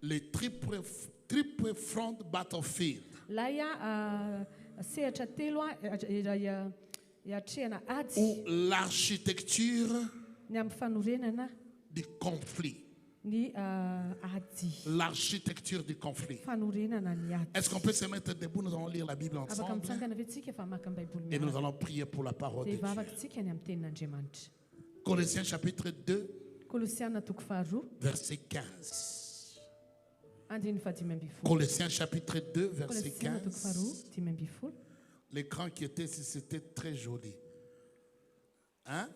le triple front battlefield. Ou l'architecture du conflit. L'architecture du conflit. Est-ce qu'on peut se mettre debout? Nous allons lire la Bible ensemble. Et nous allons prier pour la parole de Dieu. Colossiens chapitre 2, verset 15. Colossiens chapitre 2, verset 15. L'écran qui était ici, c'était très joli. Hein?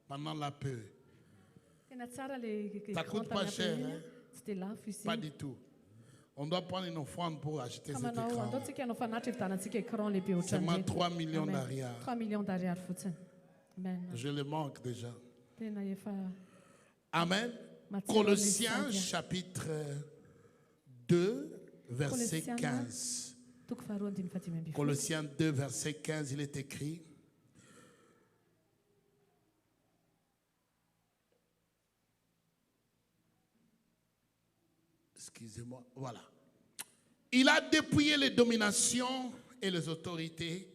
Pendant la paix. Ça coûte pas cher, hein? Pas du tout. On doit prendre une offrande pour acheter cet écran. Seulement 3 millions d'arrières. Je le manque déjà. Amen. Colossiens chapitre 2, verset 15. Colossiens 2, verset 15, il est écrit: excusez-moi, voilà. Il a dépouillé les dominations et les autorités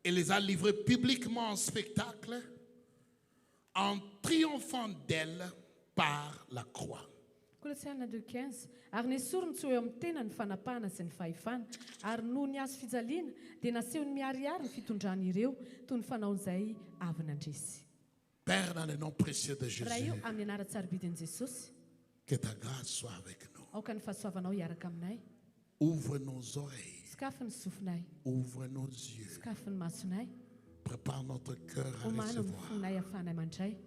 et les a livrées publiquement en spectacle en triomphant d'elles par la croix. Kolosiana 2:15 ary nesorony tsy eo amin'ny tena ny fanapahana sy ny fahefana ary noho ny azo fijaliana dia nasehony miariary ny fitondrana ireo toy ny fanaon'izay avy nandresy. Père, dans le nom précieux de Jésus, raha io amin'ny anara-tsarabidin'i Jesosy, que ta grâce soit avec nous. aoka ny fahasoavanao hiaraka aminay. Ouvre nos oreilles, Sikafo ny sofinay, ouvre nos yeux, sikafo ny masonay, prépare notre cœur à omano ny recevoir. fonay ahafahanay mandray.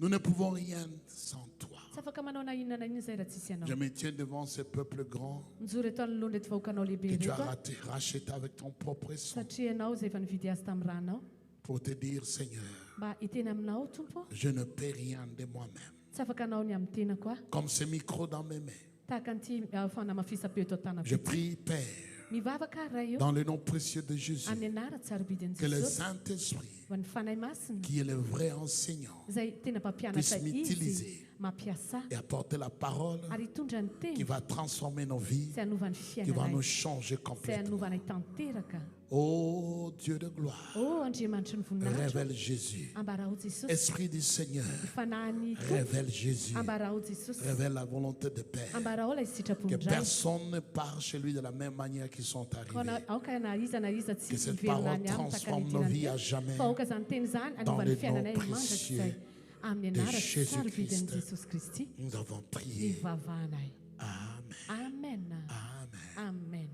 Nous ne pouvons rien sans toi. Tsy afaka manao na inona na inona izay raha tsisy Je ianao. me tiens devant ce peuple grand Mijory eto anoloana reto vahoakanao lehibe que tu as reto racheté avec ton propre sang satria ianao izay efa nividy azy tamin'ny ranao pour te dire, Seigneur, mba hiteny aminao tompo. je ne paie rien de moi-même. Tsy afaka anao ny amin'ny tenako aho. Comme ce micro dans mes mains, Tahaka an'ity fanamafisam-peo eto an-tanako je ity. prie, Père, Mivavaka aho raha eo dans le nom précieux de Jésus, amin'ny anara-tsarabidin'i que le Jesosy Saint-Esprit, va ny fanahy masina qui est le vrai enseignant, izay tena mpampianatra puisse m'utiliser izy mampiasa et apporter la parole ary hitondra ny qui teny va transformer nos vies, izay hanovany qui va fiainanay nous changer izay complètement. hanovanay tanteraka. Oh Dieu de gloire, O Andriamanitra ny voninahitra, révèle Jésus. ambara ho Jesosy. Esprit du Seigneur, Ny fanahiny tompo, révèle Jésus. ambara ho Jesosy. Révèle la volonté de Père. Ambara ho ilay Que sitrapondray. personne ne part chez lui de la même manière qu'ils sont arrivés. Aoka na iza Que tsy cette hiverina parole any aminy transforme nos vies à jamais. fa aoka zany teny zany Dans anovany le fiainanay nom mandrakizay amin'ny de anara-tsarabidin'i Jésus-Christ. Jesosy Kristy Nous avons prié. nivavahanay. Amen. Amen. Amen. Amen.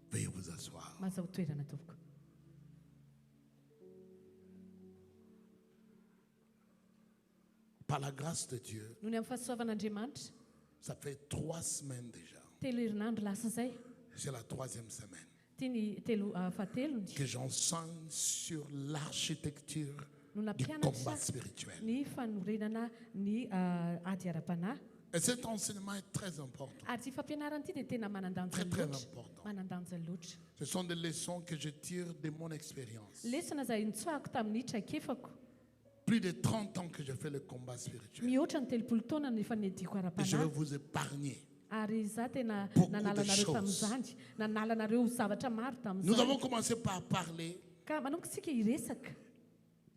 Veuillez vous asseoir. Maza ho toerana tompoko. Par la grâce de Dieu, Noho ny amin'ny fahasoavan'Andriamanitra, ça fait 3 semaines déjà. telo herinandro lasa zay. C'est la 3e semaine Ty ny fahatelony que j'enseigne sur l'architecture no du nampianatra combat spirituel. ny fanorenana ny ady ara-panahy. Et cet enseignement est très important. Ary ty fampianarana ity dia tena manandanja Très, très loatra. important. Manandanja loatra. Ce sont des leçons que je tire de mon expérience. Lesona izay nitsoahako tamin'ny traikefako. Plus de 30 ans que je fais le combat spirituel. Mihoatra ny telopolo taona no efa niadiko Et je vais ara-panahy. vous épargner. Ary za tena Beaucoup nanala de nareo choses. tamin'izany. Nanala nareo zavatra maro Nous tamin'izany. avons commencé par parler Ka manomboka isika hiresaka.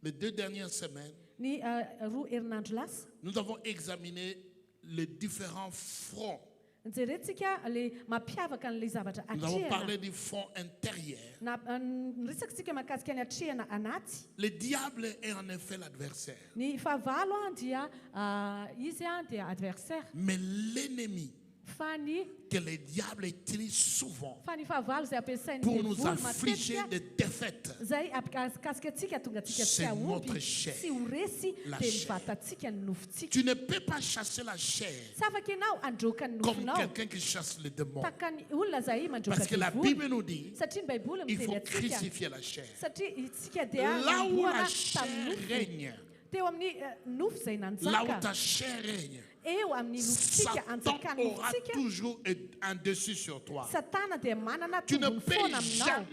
les 2 dernières semaines. Ny roa herinandro lasa. Nous avons examiné les différents fronts. Nijerentsika le mampiavaka an'ilay zavatra Nous avons atrehana. parlé du front intérieur. Niresakitsika mahakasika ny atrehana anaty. Le diable est en effet l'adversaire. Ny fahavalo dia izy dia adversaire. Mais l'ennemi Fa ny que le diable utilise souvent fahavalo izay ampiasainy pour nous devoly affliger matetika de défaites, zay ampikasika atsika tonga atsika tsy c'est aomby notre chair. sy ho resy La dia chair. mivatatsika ny nofontsika. tu ne peux pas chasser la chair Tsy afaka ianao androka ny comme nofonao quelqu'un qui chasse les démons. taka ny olona zay mandroka Parce que la devoly. Bible nous dit Satria ny baiboly il miteny faut atsika crucifier la chair. satria itsika dia Là où la namboana chair tamin'ny nofo. règne, Teo amin'ny nofo zay là où nanjaka ta chair règne, eo amin'ny nofosika Satan anjakany aura nofosika toujours un dessus sur toi. satana dia manana Tu ne tombony peux foana aminao.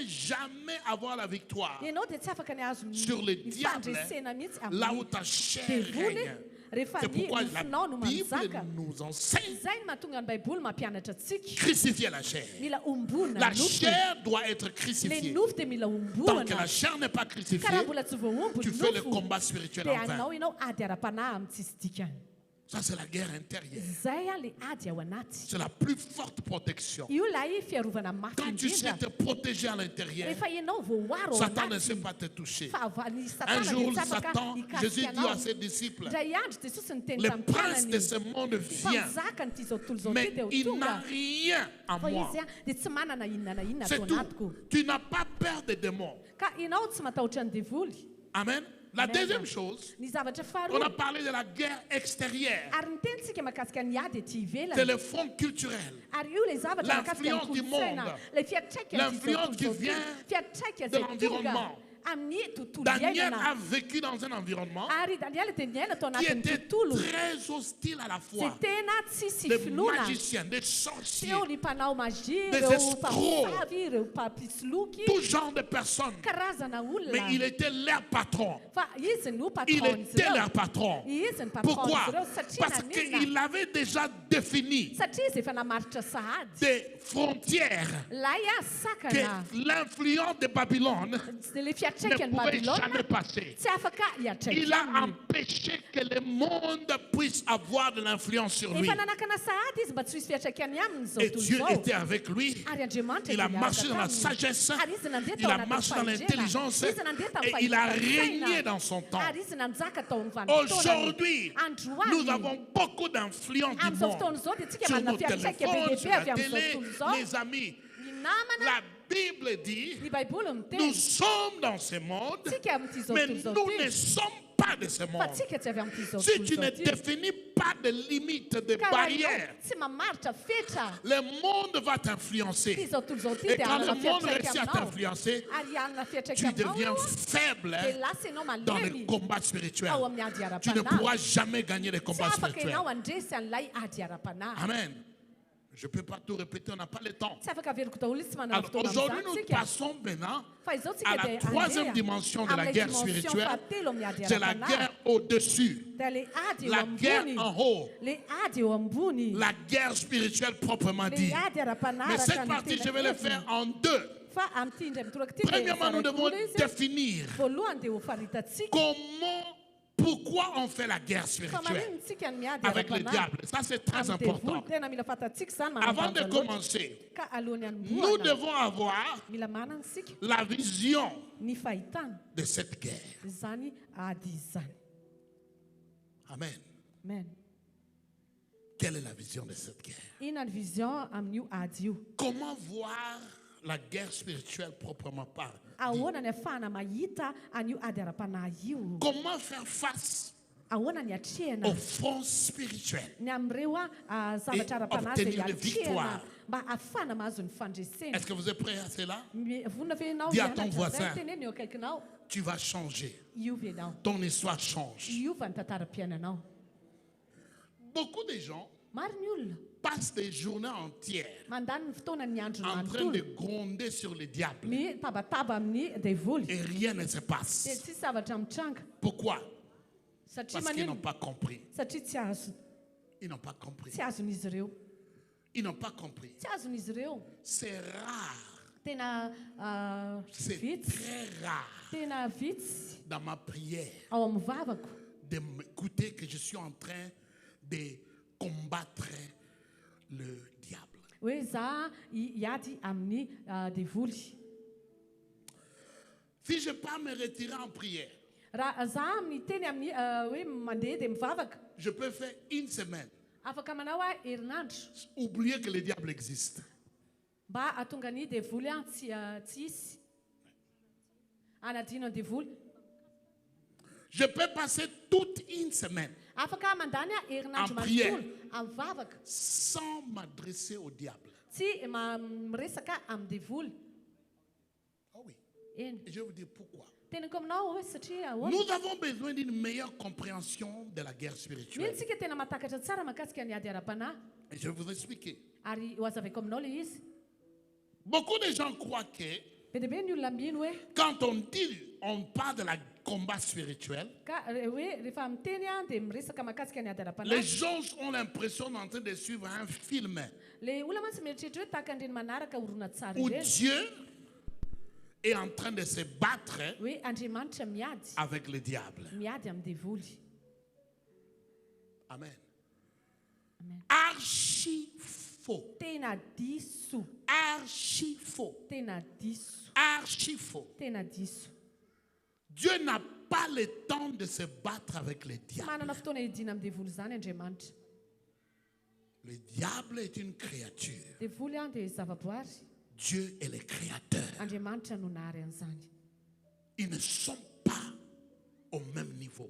jamais avoir la victoire Ianao dia tsy afaka ny azo sur le diable nifandresena mihitsy là où amin'ny ta chair devoly règne. C'est pourquoi la Bible nous enseigne crucifier la chair. La chair doit être crucifiée. Tant que la chair n'est pas crucifiée, tu fais le combat spirituel en vain. Ça, c'est la guerre intérieure. C'est la plus forte protection. Quand tu sais te protéger à l'intérieur, Satan ne sait pas te toucher. Un jour, Satan, Jésus dit à ses disciples, le prince de ce monde vient, mais il n'a rien à moi. C'est tout. Tu n'as pas peur des démons. Amen. La deuxième chose, on a parlé de la guerre extérieure. C'est le front culturel. L'influence du monde. L'influence qui vient de l'environnement. Daniel a vécu dans un environnement qui était très hostile à la fois. Des magiciens, des sorciers, des escrocs, tout genre de personnes. Mais il était leur patron. Il était leur patron. Pourquoi? Parce qu'il avait déjà défini des frontières que l'influence de Babylone ne pouvait jamais passer. Il a empêché que le monde puisse avoir de l'influence sur lui. Et Dieu était avec lui. Il a marché dans la sagesse. Il a marché dans l'intelligence. Et il a régné dans son temps. Aujourd'hui, nous avons beaucoup d'influence du monde sur nos téléphones, sur la télé, les amis. La Bible dit, nous sommes dans ce monde, mais nous ne sommes pas de ce monde. Si tu ne définis pas de limites, de barrières, le monde va t'influencer. Et quand le monde réussit à t'influencer, tu deviens faible dans le combat spirituel. Tu ne pourras jamais gagner les combats spirituels. Amen. Je ne peux pas tout répéter, on n'a pas le temps. Alors aujourd'hui, nous passons maintenant à la troisième dimension de la guerre spirituelle. C'est la guerre au-dessus, la guerre en haut, la guerre spirituelle proprement dit. Mais cette partie, je vais le faire en deux. Premièrement, nous devons définir pourquoi on fait la guerre spirituelle avec le diable. Ça, c'est très important. Avant de commencer, nous devons avoir la vision de cette guerre. Amen. Quelle est la vision de cette guerre? Comment voir la guerre spirituelle proprement parlée? Comment faire face au front spirituel et obtenir des victoires? Est-ce que vous êtes prêts à cela? Dis à ton voisin, tu vas changer. Ton histoire change. Beaucoup de gens passent des journées entières en train de gronder sur le diable et rien ne se passe. Pourquoi? Parce qu'ils n'ont pas compris. Ils n'ont pas compris. Ils n'ont pas compris. C'est rare. C'est très rare dans ma prière de m'écouter que je suis en train de combattre le diable. Si je ne peux pas me retirer en prière, je peux faire une semaine. Oublier que le diable existe. Je peux passer toute une semaine en prière sans m'adresser au diable. Oh oui. Et je vais vous dire pourquoi. Nous avons besoin d'une meilleure compréhension de la guerre spirituelle. Et je vais vous expliquer. Beaucoup de gens croient que quand on parle de la combat spirituel, les gens ont l'impression d'en train de suivre un film où Dieu est en train de se battre avec le diable. Amen. Archi faux. Archi faux. Archi faux. Dieu n'a pas le temps de se battre avec le diable. Le diable est une créature. Dieu est le créateur. Ils ne sont pas au même niveau.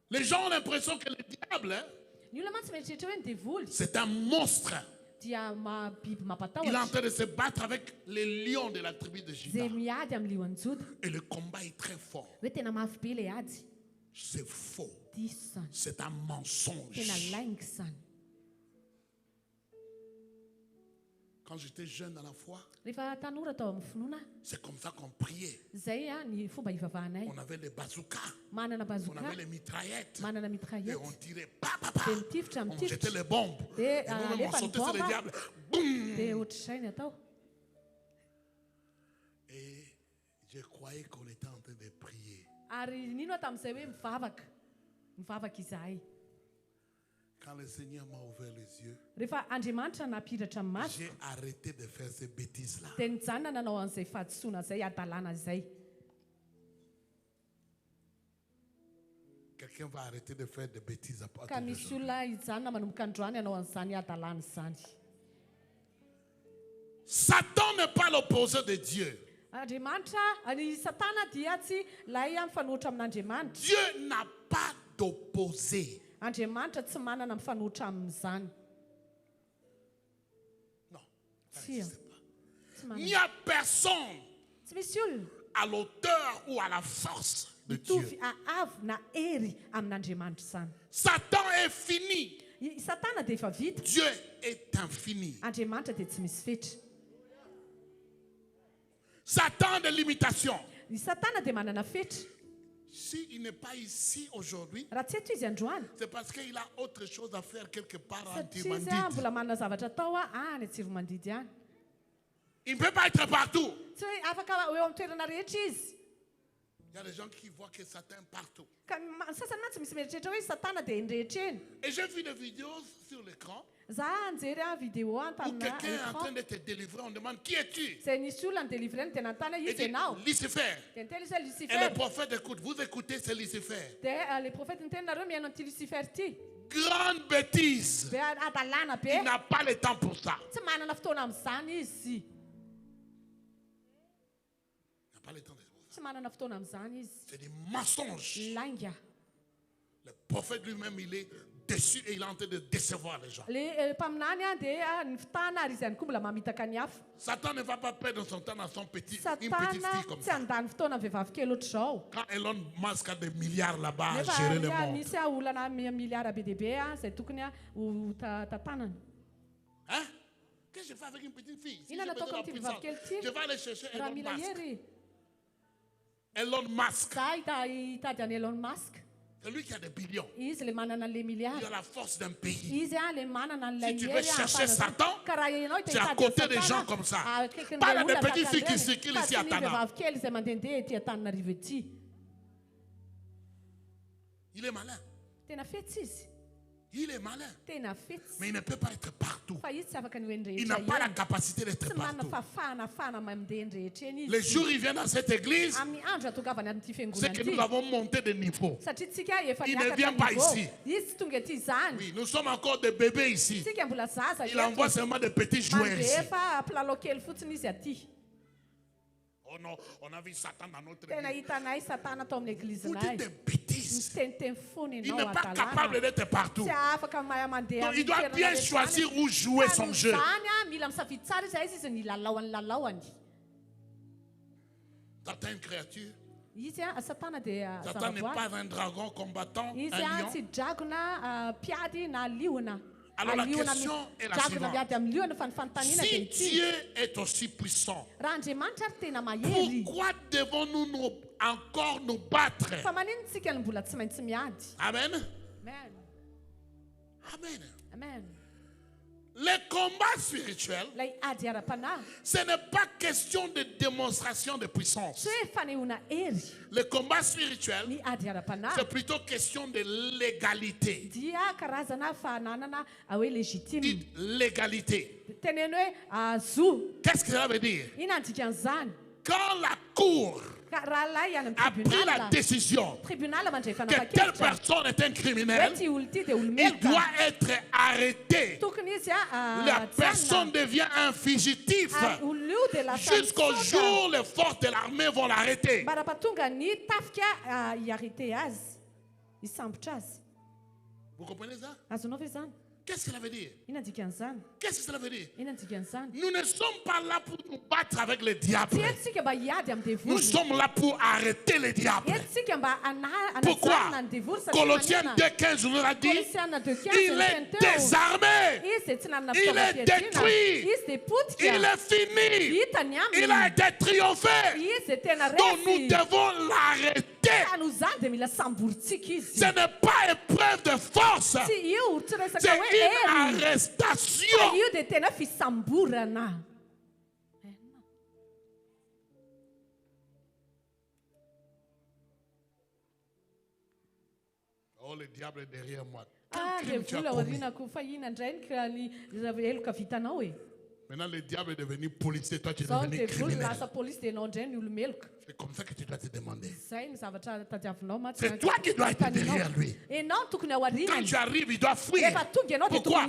Les gens ont l'impression que le diable, c'est un monstre. Il est en train de se battre avec les lions de la tribu de Juda. Et le combat est très fort. C'est faux. C'est un mensonge. Quand j'étais jeune à la foi, c'est comme ça qu'on priait. On avait les bazookas, on avait les mitraillettes, et on tirait, on jetait les bombes, et nous-mêmes on sautait sur les diables. Boum! Et je croyais qu'on était en train de prier. Quand le Seigneur m'a ouvert les yeux, j'ai arrêté de faire ces bêtises-là. Quelqu'un va arrêter de faire des bêtises à partir d'aujourd'hui. Satan n'est pas l'opposé de Dieu. Dieu n'a pas d'opposé. Non, ça n'existe pas. Il n'y a personne à l'auteur ou à la force de Dieu. Satan est fini. Dieu est infini. Satan a des limitations. S'il n'est pas ici aujourd'hui, c'est parce qu'il a autre chose à faire quelque part en Tirmandide. Il ne peut pas être partout. Il y a des gens qui voient que Satan est partout. Et j'ai vu des vidéos sur l'écran où quelqu'un est en train de te délivrer. On demande qui es-tu? Il dit Lucifer. Et le prophète écoute. Vous écoutez, c'est Lucifer. Grande bêtise. Il n'a pas le temps pour ça. Il n'a pas le temps de ça. C'est des mensonges. Le prophète lui-même, il est déçu et il est en train de décevoir les gens. Satan ne va pas perdre son temps dans une petite fille comme ça. Quand Elon Musk a des milliards là-bas à gérer le monde. Hein? Qu'est-ce que je fais avec une petite fille? Si j'ai besoin de la puissance, je vais aller chercher Elon Musk. Elon Musk. C'est lui qui a des billions. Il a la force d'un pays. Si tu veux chercher Satan, tu es à côté des gens comme ça. Pas des petites filles qui circulent ici à Tana. Il est malin. Il est malin. Mais il ne peut pas être partout. Il n'a pas la capacité d'être partout. Le jour où il vient dans cette église, c'est que nous avons monté de niveau. Il ne vient pas ici. Oui, nous sommes encore des bébés ici. Il envoie seulement des petits joueurs ici. Oh non, on a vu Satan dans notre église. Vous dites des bêtises. Il n'est pas capable d'être partout. Donc, il doit bien choisir où jouer son jeu. Satan est une créature. Satan n'est pas un dragon combattant, un lion. Alors la question est la suivante. Si Dieu est aussi puissant, pourquoi devons-nous encore nous battre? Amen. Amen. Amen. Les combats spirituels, ce n'est pas question de démonstration de puissance. Les combats spirituels, c'est plutôt question de légalité. Dites légalité. Qu'est-ce que ça veut dire? Quand la cour a pris la décision que telle personne est un criminel, il doit être arrêté. La personne devient un fugitif jusqu'au jour où les forces de l'armée vont l'arrêter. Vous comprenez ça? Qu'est-ce que cela veut dire? Qu'est-ce que cela veut dire? Nous ne sommes pas là pour nous battre avec le diable. Nous sommes là pour arrêter le diable. Pourquoi? Colossiens 2,15 nous a dit, il est désarmé, il est détruit, il est fini, il a été triomphé. Donc nous devons l'arrêter. Ce n'est pas épreuve de force, c'est une arrestation. Oh, le diable est derrière moi. Quel crime tu as commis? Maintenant, le diable est devenu policier, toi tu es devenu criminel. C'est comme ça que tu dois te demander. C'est toi qui dois être derrière lui. Quand tu arrives, il doit fuir. Pourquoi?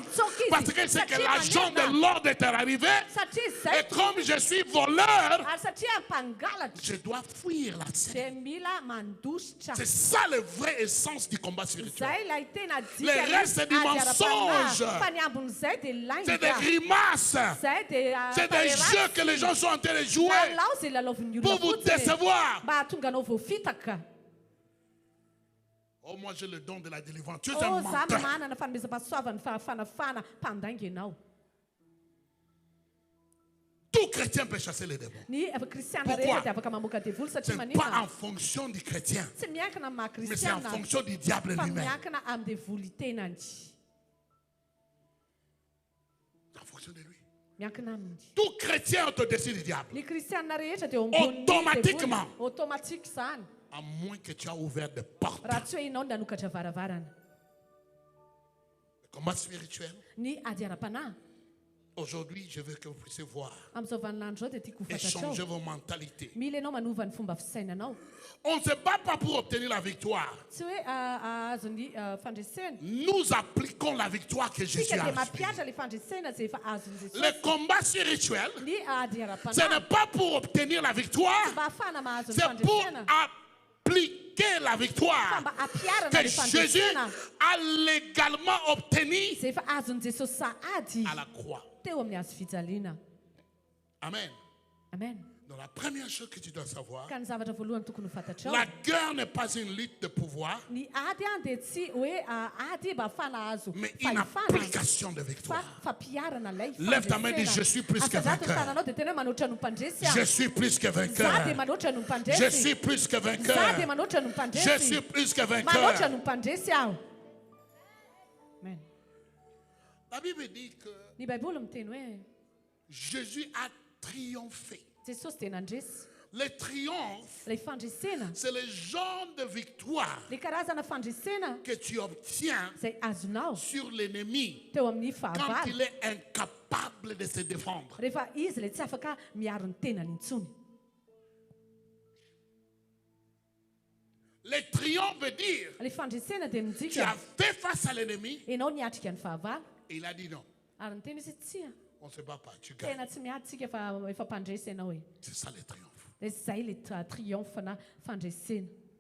Parce que c'est que l'agent de l'ordre est arrivé. Et comme je suis voleur, je dois fuir la scène. C'est ça le vrai essence du combat spirituel. Le reste, c'est du mensonge. C'est des grimaces. C'est des jeux que les gens sont en train de jouer pour vous décevoir. Oh, moi j'ai le don de la délivrance. Tu es un menteur. Tout chrétien peut chasser les démons. Pourquoi? Ce n'est pas en fonction du chrétien, mais c'est en fonction du diable lui-même. En fonction de lui. Tout chrétien au-dessus du diable. Automatiquement. À moins que tu aies ouvert des portes. Le combat spirituel. Aujourd'hui, je veux que vous puissiez voir et changer vos mentalités. On ne se bat pas pour obtenir la victoire. Nous appliquons la victoire que Jésus a inspirée. Le combat spirituel, ce n'est pas pour obtenir la victoire, c'est pour appliquer la victoire que Jésus a légalement obtenue à la croix. Amen. Amen. Donc la première chose que tu dois savoir, la guerre n'est pas une lutte de pouvoir, mais une application de victoire. Lève ta main et dis, je suis plus que vainqueur. Je suis plus que vainqueur. Je suis plus que vainqueur. Je suis plus que vainqueur. La Bible dit que Jésus a triomphé. Le triomphe, c'est le genre de victoire que tu obtiens sur l'ennemi quand il est incapable de se défendre. Le triomphe veut dire tu as fait face à l'ennemi et il a dit non. On ne se bat pas, tu gagnes. C'est ça le triomphe. Il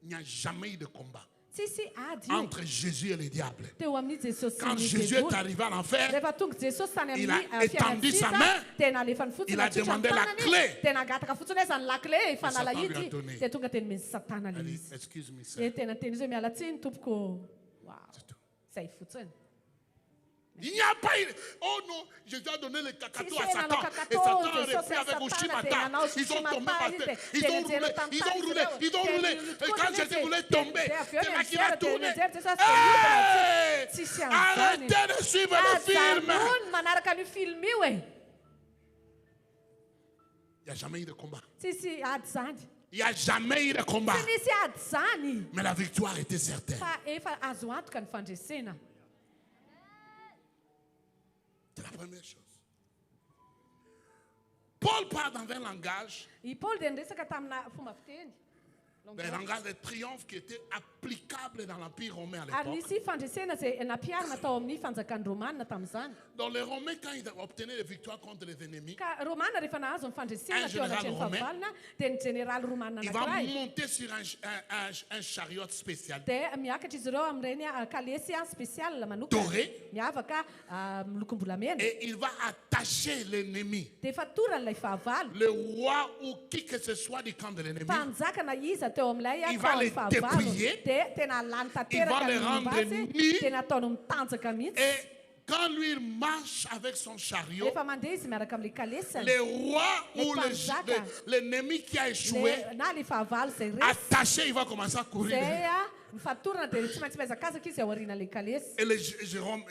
n'y a jamais eu de combat entre Jésus et le diable. Quand Jésus est arrivé à l'enfer, il a étendu sa main, il a demandé la clé. Satan lui a donné. Excuse-moi, Il n'y a pas... Oh non, Jésus a donné le cacato à Sì, Satan. hanno Et Satan a caccato, repris avec Ushimata. Ils ont tombé par terre. Ils ont roulé. Et quand Jésus voulait tomber, c'est là qu'il a tourné. Hey! Arrêtez de suivre le film. manaraka ny film io e. Il n'y a jamais eu de combat. Tsisy ady zany. Il n'y a jamais eu de combat. Tsy nisy ady zany. Mais la victoire était certaine. Fa efa azo antoka ny fandresena. C'est la première chose. Paul parle dans un langage, I Paul dia niresaka tamina fomba fiteny. un langage de triomphe qui était applicable dans l'Empire romain à Ary l'époque. nisy fandresena izay nampiarina tao amin'ny fanjakan'ny Romanina tamin'izany. Donc les Romains, quand ils obtenaient des victoires contre les ennemis, Ka Romanina rehefa nahazo ny fandresena Un teo anatin'ny général romain. fahavalona dia ny generaly Romanina il va anankiray. monter sur un chariot spécial Dia miakatra izy ireo amin'ireny kalesy spécial manokana. doré Miavaka miloko-bolamena. et il va attacher l'ennemi. Dia efa toran'ilay fahavalo. Le roi ou qui que ce soit du camp de l'ennemi, Mpanjakana iza teo amin'ilay Il va les dépouiller. dia tena lany Il va tanteraka les ny rendre basy, nus. tena ataony mitanjaka mihitsy. et quand lui il marche avec son chariot, Efa mandeha izy miaraka amin'ilay kalesany. le roi Les ou panzaka. l'ennemi qui a échoué, Na ilay fahavalo izay resy. attaché, il va commencer à courir. Zay mifatorana dia tsy maintsy miazakazaka izy ao aorian'ilay kalesy. Et le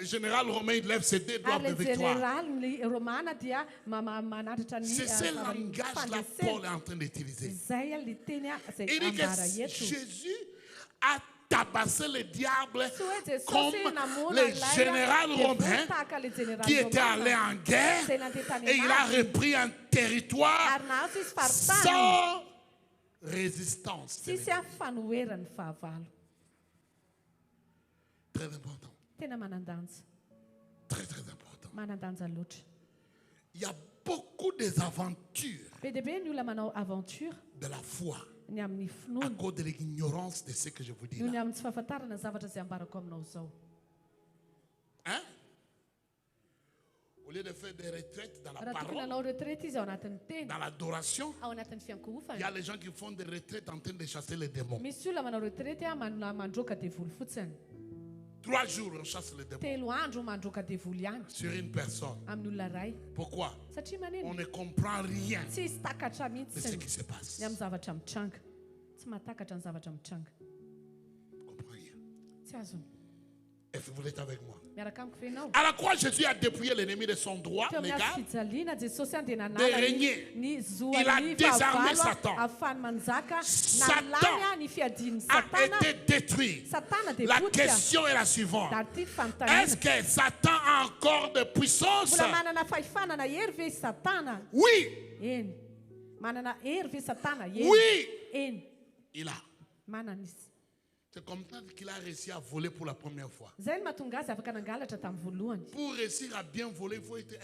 général romain, il lève ses deux doigts Ary de le victoire. général ny Romana dia manatitra ny C'est ce langage-là Paul est en train d'utiliser. Zay le teny izay Il dit ambara que eto. Jésus a tabassé le diable Soe Jesosy comme namona les ilay généraux dia romains votaka le général qui étaient Romana. allés en guerre Izay nandeha tany et il a anazy. repris un territoire Ary nahazo izy faritany. sans résistance. Tsisy fanoherany fahavalo. Très important. Tena manandanja. Très, très important. Manandanja loatra. Il y a beaucoup des aventures Be dia be ny olona manao aventure de la foi ny amin'ny à finoana. cause de l'ignorance de ce que je vous dis Noho ny là. amin'ny tsy fahafantarana zavatra izay ambarako aminao zao. Hein? Au lieu de faire des retraites dans la Raha tokony parole, hanao retraite izy ao anatin'ny teny, dans l'adoration, ao anatin'ny il y a fiankohofana. les gens qui font des retraites en train de chasser les démons. Misy olona manao retraite mandroaka devoly fotsiny. 3 jours, on chasse les démons 3 andro mandroaka devoly ihany sur une personne. amin'ny olona ray. Pourquoi? Satria On maneno ne comprend rien tsy hisy takatra de ce mihitsy qui se passe. ny amin'ny zavatra mitranga. Tsy mahatakatra ny zavatra mitranga. On ne comprend rien. Tsy azony. Est-ce que vous êtes avec moi? Miaraka amiko fenao. À la croix, Jésus a dépouillé l'ennemi de son droit Teo amin'ny légal. azo fijaliana Jesosy any dia De nanala régner. ny Il a zoany désarmé fahavalo Satan. ahafahany manjaka Satan nalanya ny fiadian'ny A Satana. été détruit. Satana dia La potika. question est la suivante. Ary ity Est-ce fanontaniana. que Satan a encore de puissance? Mbola manana fahifanana hery ve Satana? Oui, Eny. Manana hery ve Satana? Eny. oui, Eny. il a. Manana izy. C'est comme ça qu'il a réussi à voler pour la première fois. Zay ny mahatonga azy afaka nangalatra tamin'ny voalohany. Pour réussir à bien voler, il faut être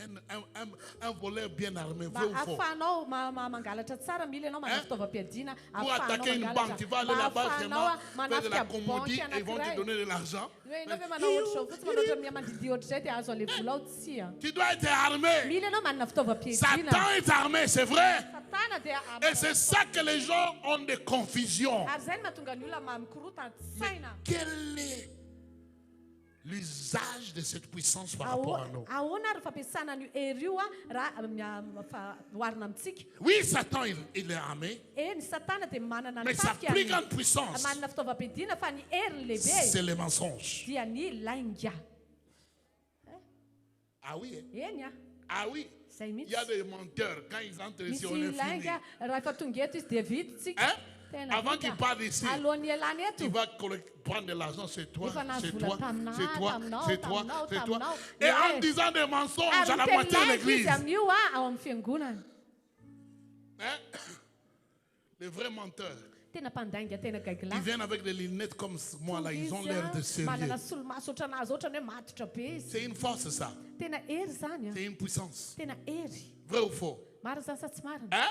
un voleur bien armé. Mba Vrai ou faux? ahafahanao mangalatra tsara mila ianao manao fitaovam-piadiana Pour attaquer une banque, tu vas aller là-bas vraiment faire de la commodie et ils vont te donner de l'argent. Hoe ianao ve manao ohatr'izao fotsy manao ohatran'ny mihamandidy ohatr'izay dia azo ale vola ao tsy a. Tu dois être armé. Mila ianao manana fitaovam-piadiana. Satan est armé, c'est vrai. Satana dia Et c'est ça que les gens ont des confusions. ary zay ny mahatonga ny olona mikorotana tsy saina. Quel est l'usage de cette puissance par rapport à nous? Ahoana ary fampiasana ny hery io raha hoarina amintsika. Oui, Satan, il est armé, Ny Satana dia manana ny mais sa tafika plus grande puissance, manana fitaovam-piadiana fa ny hery lehibe c'est les mensonges. dia ny lainga. Ah oui, hein? Eny a. Ah oui. Zay Il mihitsy. y a des menteurs, quand ils entrent ici, on Misy est fini. lainga raha efa tonga eto izy dia vita Hein? isika. Avant qu'il parte ici, Alohan'ny ialany eto. il va prendre de l'argent, c'est toi, Efa nahazo c'est vola toi, taminao, c'est toi, taminao, c'est toi, taminao, c'est toi. taminao. Et en Ouais. disant des mensonges à la Ary moitié de miteny lainga l'église. izy amin'io ao amin'ny fiangonana. Hein? Les vrais menteurs, Tena mpandainga tena ils gaigilahy. viennent avec des lunettes comme moi là, ils ont l'air de sérieux. manana solomaso ohatranazy ohatrany hoe matotra be izy. C'est une force ça, Tena hery zany a. c'est une puissance. Tena hery. Vrai ou faux? Marina zany sa tsy marina. Hein?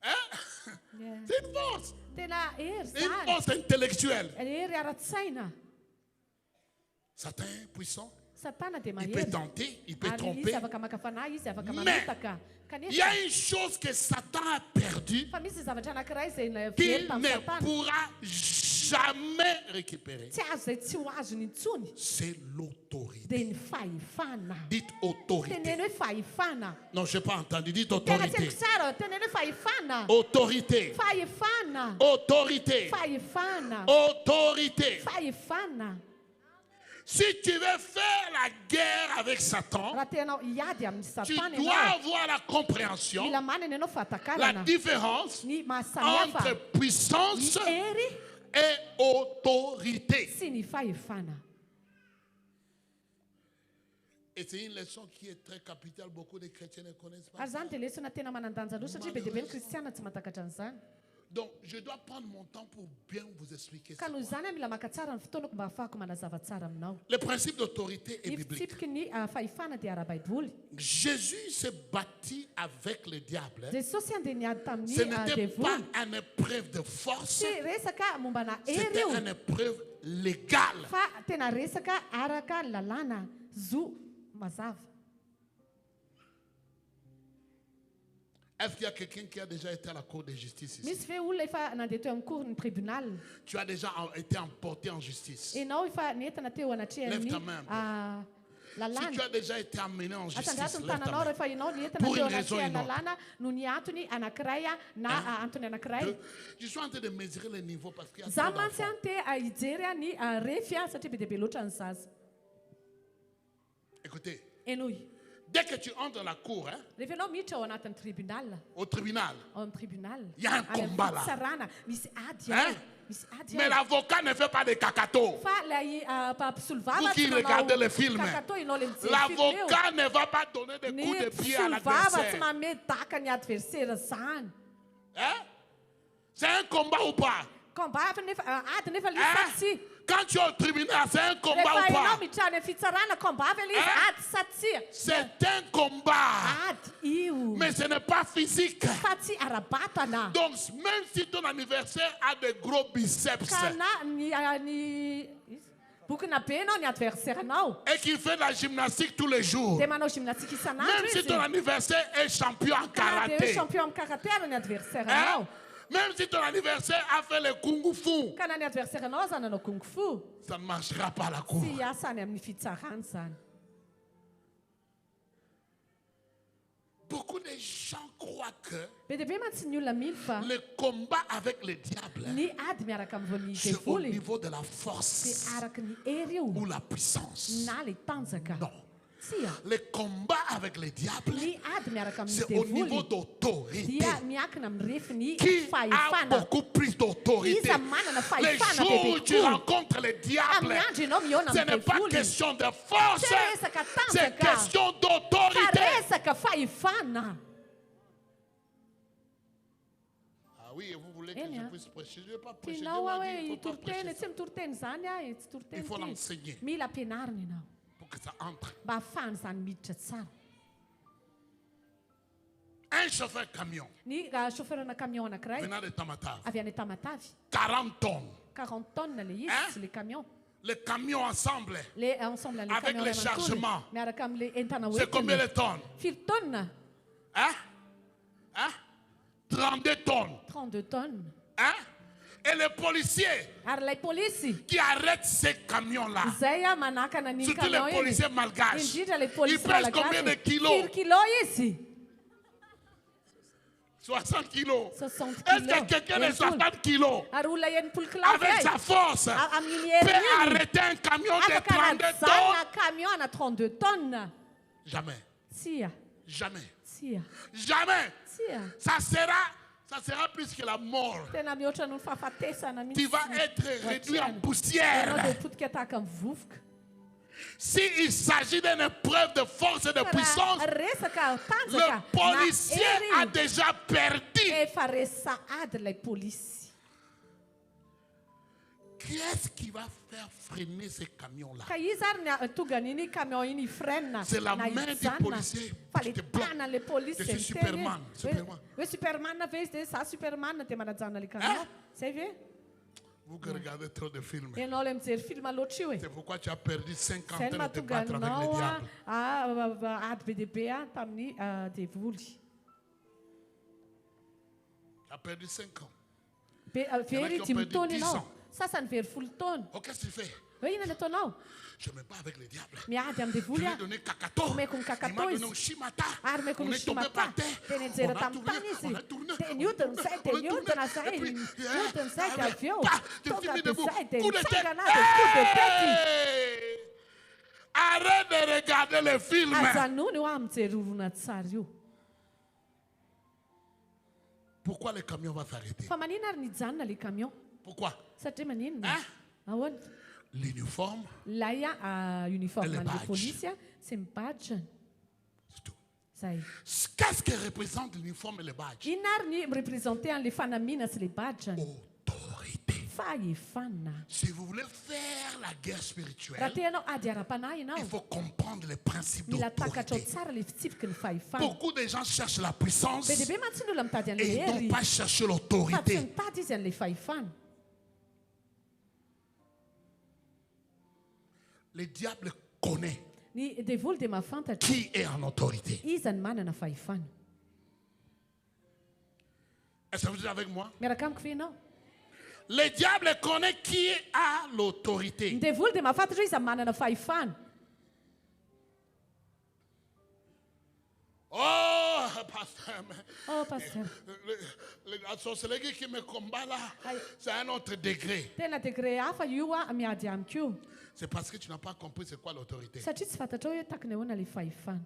Hein? Yeah. C'est une force. Tena hery C'est une zany. force intellectuelle. Hery ara-tsaina. Satan est puissant. Satana dia Il peut mahery. tenter, il peut Ary tromper. izy afaka maka fanahy, izy afaka Mais manotaka. il y a Kanefa une chose que Satan a perdue fa misy zavatra anankiray izay qu'il very tamin'ny ne Satana. pourra jamais récupérer. tsy azo zay tsy ho azony intsony C'est l'autorité. dia ny fahefana. Dites autorité. Teneny hoe fahefana. Non, je n'ai pas entendu. Dites Tena tsy autorité. haiko tsara, teneny hoe fahefana. Autorité. Fahefana. Autorité. Fahefana. Autorité. Fahefana. Si tu veux faire la guerre avec Satan, Raha tianao hiady amin'ny tu satana dois ianao, avoir la compréhension, mila manana ianao la fahatakarana différence ny mahasamihafa entre puissance ny hery et autorité. sy ny fahefana. Et c'est une leçon qui est très capitale. Beaucoup de chrétiens ne connaissent pas. Ary zany dia lesona tena manan-danja loatra satria be dia be ny kristiana tsy mahatakatra an'izany. Donc, je dois prendre mon temps pour bien vous expliquer Ka ça. noho izany mila maka tsara ny fotoanako mba ahafahako manazava tsara aminao. Le principe d'autorité est Ny biblique. fitsipiky ny fahefana dia ara-baiboly. Jésus s'est battu avec le diable. Jesosy andeha niady Ce tamin'ny n'était pas devoly. une épreuve de force, Tsy resaka mombana hery c'était io une épreuve légale. fa tena resaka araka lalàna zo mazava. Est-ce qu'il y a quelqu'un qui a déjà été à la cour de justice ici? Misy ve olona efa nandeha teo amin'ny cour ny tribunal? Tu as déjà été emporté en justice. Ianao efa nientana teo anatrehan'ny Lève ta main un Si lalàna. tu as déjà été amené en justice, Atandrato ny lève ta tananao main. rehefa ianao nientana Pour teo une raison anatrehan'ny ou une autre. lalàna no ny antony anankiray na antony anankiray. Deux. Je suis en train de mesurer le niveau parce qu'il y a Za trop mantsy d'enfants. any te hijery ny refy satria be dia be loatra ny zaza. Écoutez, Enoy, dès que tu entres dans la cour, rehefa ianao miditra ao anatin'ny tribunal, au tribunal, ao amin'ny tribunal, Il y a un any amin'ny combat là. fitsarana, misy ady Hein? ao. Misy ady mais ao. l'avocat ne fait pas de cacato. Fa ilay mpampisolo Vous vava qui tsy manao regardez le film, kakato ianao le mijery film eo. l'avocat ne va pas donner des Ny coups de pied à mpisolo vava tsy l'adversaire. mamedaka ny adversaire zany. Hein? C'est un combat ou pas? Combat nefa ady nefa Hein? lisa tsy. Quand tu es au tribunal, c'est un combat Rehefa ou ianao pas? mitrany amin'ny fitsarana combat ve ilay izy Hein? ady sa tsia. C'est un combat. Ady io. Mais ce n'est pas physique. Fa tsy ara-batana. Donc, même si ton anniversaire a des gros biceps Ka na ny bokina be anao ny adversaire anao. et qu'il fait de la gymnastique tous les jours, Dia manao gymnastique même isan'andro si izy. ton anniversaire est champion en Ka na dia hoe karaté, champion amin'ny karaté ary ny adversaire hein? anao. Même si ton anniversaire a fait le kung fu, Ka na ny adversaire anao aza nanao kung fu. ça ne marchera pas à la cour. Tsy hiasa any amin'ny fitsarana zany. Beaucoup de gens croient que Be dia be mantsy ny olona mily fa le combat avec le diable, ny ady miaraka amin'ny c'est au devoly niveau de la dia force araka ny hery io ou la puissance. na le tanjaka. Non. Tsy a. Le combat avec le diable, Ny ady miaraka amin'ny c'est au niveau devoly d'autorité. dia miankina amin'ny refiny Qui a fahefana. beaucoup plus d'autorité? Iza manana Les fahefana jours où bebe tu kokoa. rencontres le diable, Amin'ny andro ianao miona ce amin'ny n'est pas devoly. question de force, Tsy resaka c'est tanjaka question fa d'autorité. resaka fahefana. Ah oui, et vous voulez que Eh je bien. puisse prêcher? Je ne vais pas prêcher. Dieu Tianao m'a hoe dit, il ne faut pas hitory teny prêcher tsy ça mitory teny zany tsy tory Il teny faut ity. l'enseigner Mila ampianarina ianao pour que ça entre. mba ahafahany zany miditra tsara. Un chauffeur camion Ny chauffeurna camion anankiray venant de Tamatave, avy any Tamatavy, 40 tonnes. 40 tonnes le izy Hein? sy le camion. Le camion ensemble, Le ensemble le Avec camion les ray chargements. manontolo, miaraka am'le entana c'est combien hoentiny. de tonnes? 4 tonnes, Hein? Hein? 32 tonnes. 32 tonnes. Hein? Et les policiers Ary lay polisy qui arrêtent ces camions-là, zay manakana ny surtout camion les iny. policiers malgaches, Indrindra le ils polisy pèsent combien de malagasy. kilos? 4 kilos izy. 60 kilos. 60 Est-ce kilos. que quelqu'un de Enimpolo. 60 kilos, Ary olona enimpolo kilao avec ve? sa force, Amin'ny peut hery iny. arrêter un camion de Afaka 32 anajana tonnes? camion ana 32 tonnes. Jamais. Tsia, Jamais. tsia, Jamais. tsia. Ça sera plus que la mort. Tena mihoatra noho ny fahafatesana Tu vas être réduit en poussière. Ianao dia potika tahaka amin'ny vovoka. S'il s'agit d'une épreuve de force et de puissance, Raha resaka le tanjaka na policier a hery déjà perdu. efa resa ady ilay polisy. Qu'est-ce qui va faire freiner ces camions-là? Ka izy ary ny tonga an'iny camion iny freine C'est la na main du hijanona. policier Fa qui le te bloque. tanan'le polisy Je zay suis miteny Superman, Superman. hoe Superman ve izy dia za Superman dia manajana le camion. Zay ve? Vous qui regardez trop de films. Ianao le mijery film loatra io e. C'est pourquoi tu as perdu 50 Zay no ans de te mahatonga battre avec le anao diable. ady be deaibe tamin'ny devoly. Tu as perdu 5 ans. Very qui ont dimy perdu taona 10 ianao. ans. Sasany very folo taona. Oh, qu'est-ce que tu fais? Hoe inona ataonao? Je ne me bats avec le diable. Miady amin'ny Je devoly lui ai aho. donné Kakato. Omeko ny Il kakato m'a donné izy. un Shimata. Ary meko On ny est tombé simata. par terre. Teny On enjera a tamin'ny tourné, tany izy. on a tourné, Teny on a hodiny izay, tourné, teny on a hodina tourné. izay. Et puis, Hodiny izay dia avy eo. bah, je Tonga finis dia debout. izay dia Coup de tête. mitsangana dia coup de tête. Hey! Arrête de regarder les films. Ajanony ho aho mijery horonan-tsary io. Pourquoi le camion va s'arrêter? Fa maninona ary nijanona le camion? Pourquoi? Satria maninona? Hein? Ahoana? L'uniforme, Ilay uniforme Le an'ilay badge. polisy sy ny badgeny. c'est tout. Zay. Qu'est-ce que représente l'uniforme et le badge? Inona ary ny mirepresenté an'ilay fanamiana sy ilay badgeny? Autorité. Fahefanana. Si vous voulez faire la guerre Raha spirituelle, te ianao ady ara-panahy ianao, il faut comprendre les principes mila takatra ao d'autorité. tsara ilay fitsipiky ny fahefana. Beaucoup de gens cherchent la puissance Be deaibe mantsy ny olona mitady et an'ilay ils hery n'ont pas cherché fa tsy l'autorité. mitady izy an'ilay fahefana. Le diable connaît Ny devoly dia mahafantatra qui est en autorité. iza ny manana fahefana. Est-ce que vous êtes avec moi? Miaraka amiko ve ianao? Le diable connaît qui a Ny l'autorité. devoly dia mahafantatra hoe iza ny manana fahefana. Oh, pasteur, mais Oh, pasteur. la sorcellerie qui me combat là, Aïe. c'est un autre degré. Tena degré hafa io a miady amiko io. C'est parce que tu n'as pas compris c'est quoi l'autorité. Satria tsy fantatra hoe takiny ahoana ilay fahefana.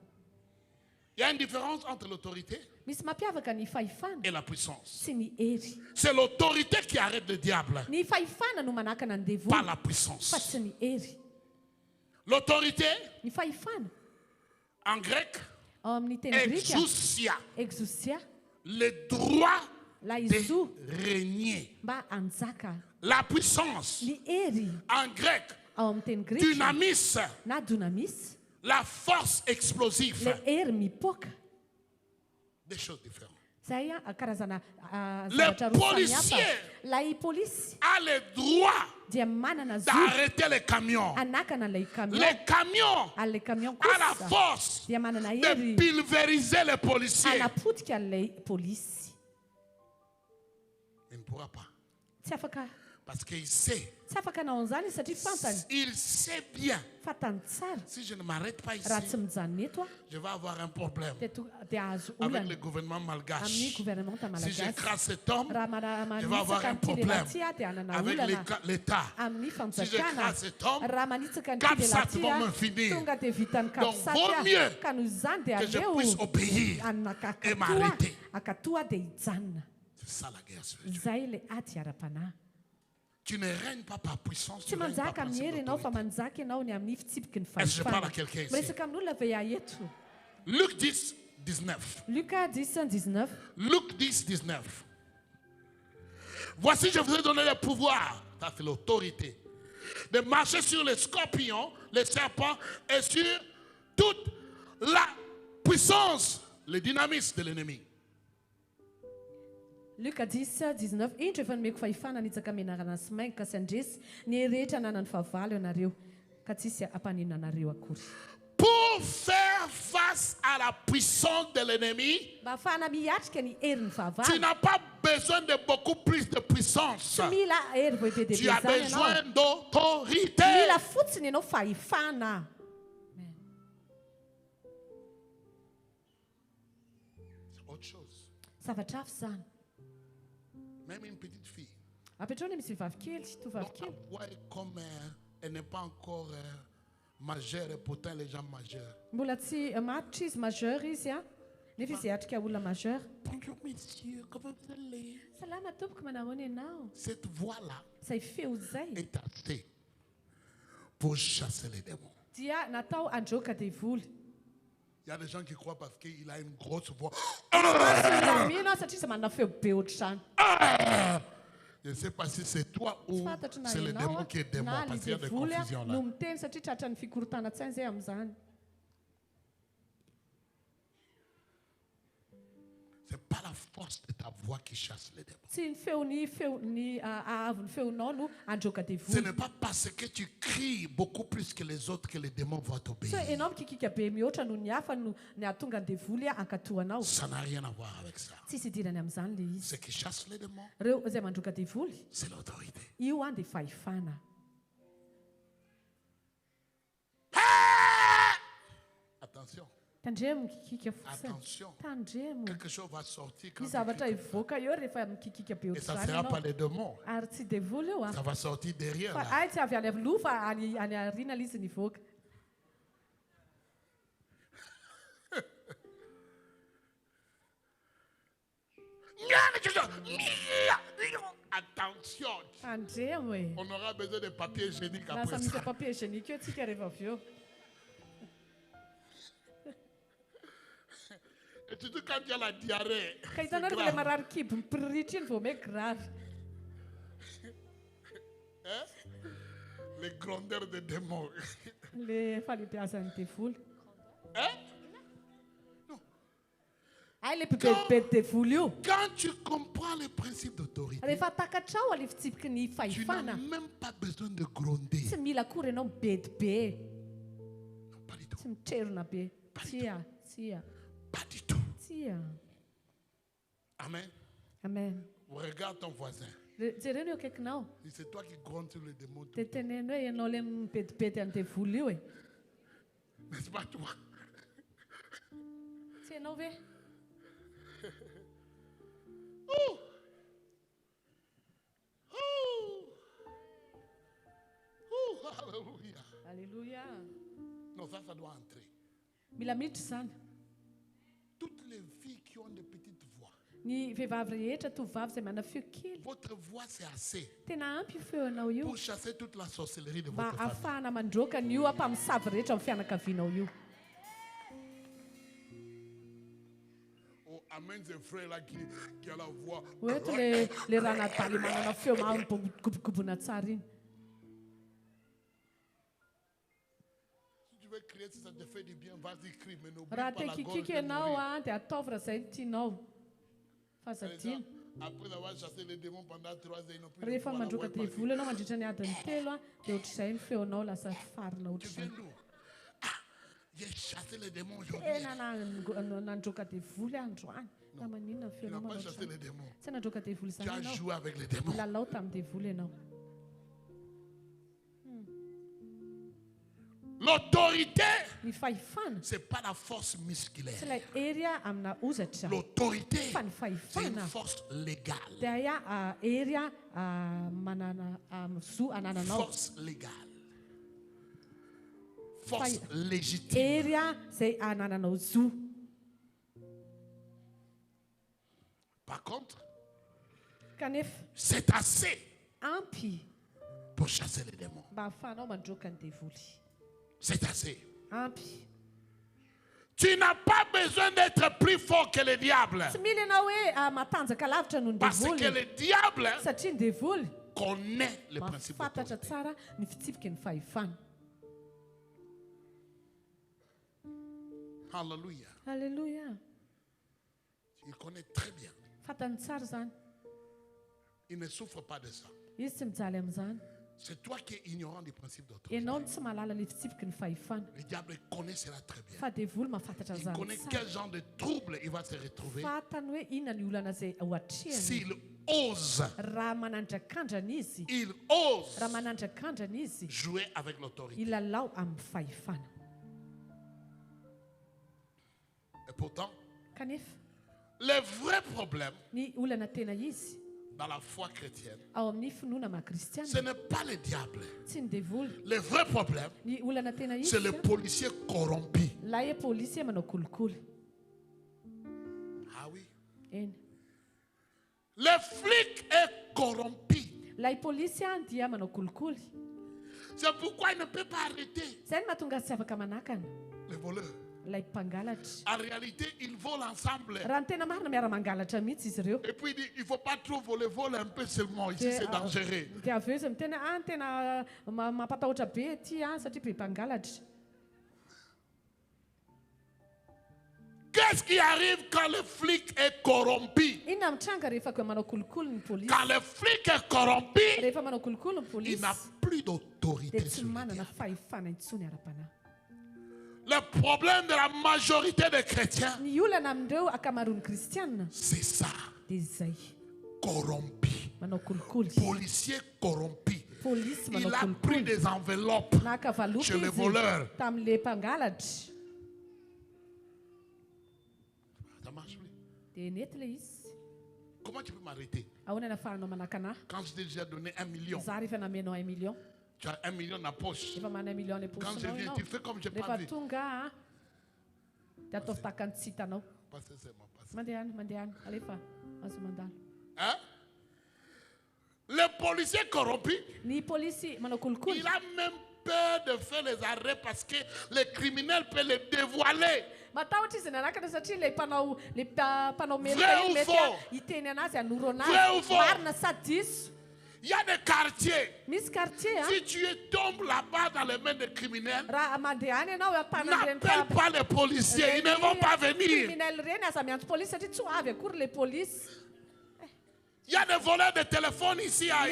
Il y a une différence entre l'autorité Misy mampiavaka ny fahefana et la puissance. sy ny hery. C'est l'autorité qui arrête le diable, Ny fahefana no manakana ny pas devoly la fa puissance. tsy ny hery. L'autorité, Ny fahefana en grec, ao amin'ny teny grika exousia, exousia, le droit laizo de régner. mba hanjaka. La puissance, Ny hery en grec, ao amin'ny teny grika dynamis, na dunamis, la force explosive. le hery mipoaka. Des choses différentes. Zay a karazana Le zavatra roa policier samihafa. Lay polisy a le droit dia manana zoro d'arrêter les camions. anakana an'ilay camion. Les camions An'ilay camion a la kosa force dia manana de hery pulvériser les policiers. anapotika an'ilay polisy. Il ne pourra pas. Tsy afaka Parce qu'il sait. tsy afaka anao an'izany satria fantany. Il sait bien. Fantany tsara. Si je ne m'arrête pas ici, Raha tsy mijanona eto a je vais avoir un problème dia azo avec olana le gouvernement amin'ny malgache. gouvernement Si malagasy. j'écrase cet homme, Raha je vais avoir manitsaka un ny problème ty lehilahy dia hanana avec olana l'État. amin'ny Si fanjakana. j'écrase cet homme, Raha manitsaka ny Capsat ty vont me lehilahy finir. tonga dia vitany Donc, vaut mieux kapsaty ka noho izany dia que je aleo puisse obéir et m'arrêter. akatoa dia hijanona. C'est ça la guerre spirituelle. Zay le ady ara-panahy. Tu ne règnes pas par puissance, tu Tsy règnes par manjaka amin'ny principe hery ianao fa d'autorité. manjaka ianao ny amin'ny fitsipiky ny Est-ce que je parle à fahefana. quelqu'un ici? Miresaka amin'olona ve iaho eto? Luc 10, 19. Lucas 10:19. Luc 10, 19. Voici, je vous ai donné le pouvoir, ça c'est l'autorité, de marcher sur les scorpions, les serpents et sur toute la puissance, le dynamisme de l'ennemi. Luka 10:19 indro efa nomeko fahefana nitsaka menarana sy mainka sy andresy ny rehetra nanany fahavalo ianareo ka tsisy ampaninona anareo akory. Pour faire face à la puissance de l'ennemi, Mba ahafahana miatrika ny herin'ny tu fahavalo. n'as pas besoin de beaucoup plus de puissance. Tsy mila hery voibe Tu dehibe as zany besoin ianao. d'autorité. Mila fotsiny ianao fahefana. C'est autre chose. Zavatra hafa zany. Même une petite fille. Apetrao ny misy vehivavy kely, tovavy Donc, kely. ouais, comme elle n'est pas encore majeure, et pourtant elle est déjà majeure. Mbola tsy matotra izy majeur izy a. Nefa izy hiatrika olona majeur. Bonjour messieurs, comment vous allez? Salama tompoko manahoana ianao? Cette voix-là Zay feo zay est assez pour chasser les démons. dia natao androka devoly. Il y a des gens qui croient parce qu'il a une grosse voix. Mino satria izy manana feo be ohatr'izany. Je ne sais pas si c'est toi ou Tsy fantatro na c'est le démon ianao qui est démon, na parce qu'il y a des devoly confusions no là. miteny satria tratra ny fikorotana-tsainy zay amin'izany. C'est pas pas la force de ta voix qui chasse les démons. Tsy ny feony ahavon'ny feonao no androka Ce devoly. n'est pas parce que tu cries beaucoup plus que les autres que les démons vont So t'obéir. ianao mikikika be mihoatra no ny hafa no ny ahatonga ny devoly ankatoanao. Ça n'a rien à voir avec ça. Tsisy idirany amin'izany le izy. Ce qui chasse les démons, Reo izay mandroka devoly, c'est l'autorité. io dia fahefana. Attention, Tandremo mikikika fotsiny. attention. Tandremo. Quelque chose va sortir quand Ny tu zavatra cries. hivoaka eo rehefa mikikika be Et ça ne ohatr'izany sera pas ianao. les démons. Ary tsy devoly eo Ça va sortir derrière fa là. ay tsy avy any aloha fa any aoriana ilay izy nivoaka. Attention. Tandremo e. On aura besoin de papier hygiénique Lasa après misy ça. papier hygiénique eo tsika rehefa avy eo. Et surtout quand il y a la diarrhée. Ka c'est hitanao rehefa ilay grave. marary kibo mipiriritra iny vao make grave. Les grandeurs des démons. Le falebiazan'ny devoly. Hein? Ay le bebe devoly io. Quand tu comprends les principes d'autorité, Rehefa takatrao ale fitsipiky ny tu n'as fahefana. même pas besoin de gronder. Tsy mila akory ianao mibedibe. Non, pas du tout. Tsy mitrerona be. Tsia, tsia, Pas du tout. tsia. Amen. Amen. Regarde ton voisin. Jereny eo akaikinao. Si c'est toi qui grondes sur le démon, Dia teneno hoe ianao le mibedibedy amin'ny devoly io e. n'est-ce pas toi? Tsy ianao ve? Oh! Oh! Oh! Alléluia. Alléluia. Non, ça doit entrer. Mila miditra izany. Toutes les filles qui ont de petites voix, Ny vehivavy rehetra tovovavy izay mana feo kely. votre voix c'est assez Tena ampy io feonao io. pour chasser toute la sorcellerie de Mba votre famille. ahafahana mandroaka ny io ampamisavy rehetra amin'ny fianakavianao io. Oh, amen, ces frères là qui a la voix. Oeto le ranadaly manana feo mampigobogobona tsara iny. Si tu veux crier, si ça te fait du bien, vas-y, crie, mais n'oublie Raha pas te la gorge kikika de ianao Noé. dia ataovy raha izay tianao. Les gens, Fahazadina. après avoir chassé les démons pendant 3 ans, ils n'ont plus de Rehefa voix, la mandroka voix est devoly ianao mandritra ny adiny telo dia ohatr'izay ny feonao lasa farina partie. Tu viens ohatr'izany. d'où? Ah, j'ai chassé les démons aujourd'hui. Tena nandroka devoly androany. Na maninona ny Tu n'as feonao pas chassé mandratra. les démons. Tsy nandroka devoly Tu izany as ianao. joué avec les démons. Milalao tamin'ny devoly ianao. L'autorité, Ny fahefana ce n'est pas la force tsy musculaire. ilay hery amina ozatra. L'autorité, Fa ny c'est une fahefana force légale. dia hery manana zo anananao. Force légale. Force légitime. Hery izay anananao zo. Par contre, Kanefa c'est assez ampy pour chasser les démons. mba ahafahanao mandroaka ny devoly. C'est assez. Ampy. Tu n'as pas besoin d'être plus fort que le diable. Tsy mila ianao hoe matanjaka lavitra noho ny Parce que devoly. le diable Satria ny devoly connaît le principe mahafantatra d'autorité. tsara ny fitsipika ny fahefana. Alléluia. Alléluia. Il connaît très bien. Fantany tsara izany. Il ne souffre pas de ça. Izy tsy mijaly amin'izany. C'est toi qui es ignorant du principe d'autorité. Ianao no tsy mahalala ny fitsipiky ny fahefana. Le diable connaît cela très bien. Fa devoly mahafantatra Il izany connaît tsara. quel genre de trouble il va se retrouver Fantany hoe inona ny olana izay ho atrehany. s'il ose, Raha manandrakandrana izy. il ose Raha manandrakandrana izy. jouer avec l'autorité. Ilalao amin'ny fahefana. Et pourtant, Kanefa le vrai problème ny olana tena izy dans la foi chrétienne, ao amin'ny finoana ce mahakristiana n'est pas le diable. tsy ny devoly. Le vrai problème, Ny olana tena c'est izy le policier corrompu. ilay polisy manao kolikoly. Ah oui. Eny. Le flic est corrompu. Ilay polisy dia manao kolikoly. C'est pourquoi il ne peut pas arrêter Izay no mahatonga tsy afaka manakana. les voleurs. Ilay mpangalatra. En réalité, ils volent ensemble. Raha ny tena marina miara-mangalatra mihitsy izy ireo. Et puis il dit, il ne faut pas trop voler, vole un peu seulement. Ici, c'est dangereux. Dia avy eo izy mitena ny tena mampatahotra be ety satria be mpangalatra. Qu'est-ce qui arrive quand le flic est corrompu? Inona mitranga rehefa manao kolokolo ny polisy. Quand le flic est corrompu, Rehefa manao kolokolo ny il polisy n'a plus d'autorité dia tsy sur le manana diable. fahefana intsony ara-panahy. Le problème de la majorité des chrétiens, Ny olana amin'ireo akamaroan'ny kristianina c'est ça. dia izay Corrompu. manao kolokolo. Policier corrompu. Polisy Il manao a pris kolokolo. des enveloppes Naka valopy chez les izy voleurs. tamin'ilay mpangalatry. Ça marche plus. Dia nety ilay izy. Comment tu peux m'arrêter? Ahoana nahafahanao manakana? Quand je t'ai déjà donné 1 million, Za rehefa namenao 1 million. tu as 1 million dans la poche. Efa mana 1 million ilay Quand je posinao viens, ianao. tu fais comme je n'ai pas Rehefa vu. tonga dia ataovy tahaka ny tsy hitanao. Parce que c'est mon passé. Mandeha any alefa azo mandalo. Hein? Le policier corrompu, Ny polisy manao kolokolo. il a même peur de faire les arrêts parce que les criminels peuvent les dévoiler. Matahotra izy nanakana satria ilay mpanao Vrai melika ou iny mety faux? hiteny anazy hanoro Vrai ou anazy. faux? Marina sady diso. Il y a des quartiers. Misy quartier Si tu tombes là-bas dans les mains des criminels, raha mandeha any ianao n'appelle pas les policiers, ils ne vont pas venir. criminel reny aza miantso polisy satria tsy ho avy akory le polisy. Il y a des voleurs de téléphone ici à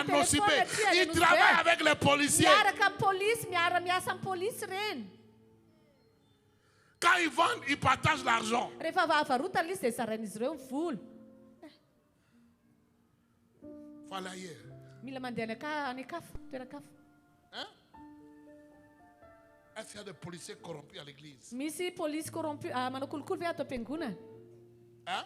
Nosibé. téléphone, Ils travaillent avec les policiers. Miaraka amin'ny polisy miara-miasa amin'ny polisy reny. Quand ils vendent, ils partagent l'argent. Rehefa varotana izy dia zarain'izy ireo ny vola. Faut aller ailleurs. Mila mandeha any akafo, toeran-kafo. Hein? Est-ce qu'il y a des policiers corrompus à l'église? Misy polisy corrompu manao kolokolo ve ato am-piangonana? Hein?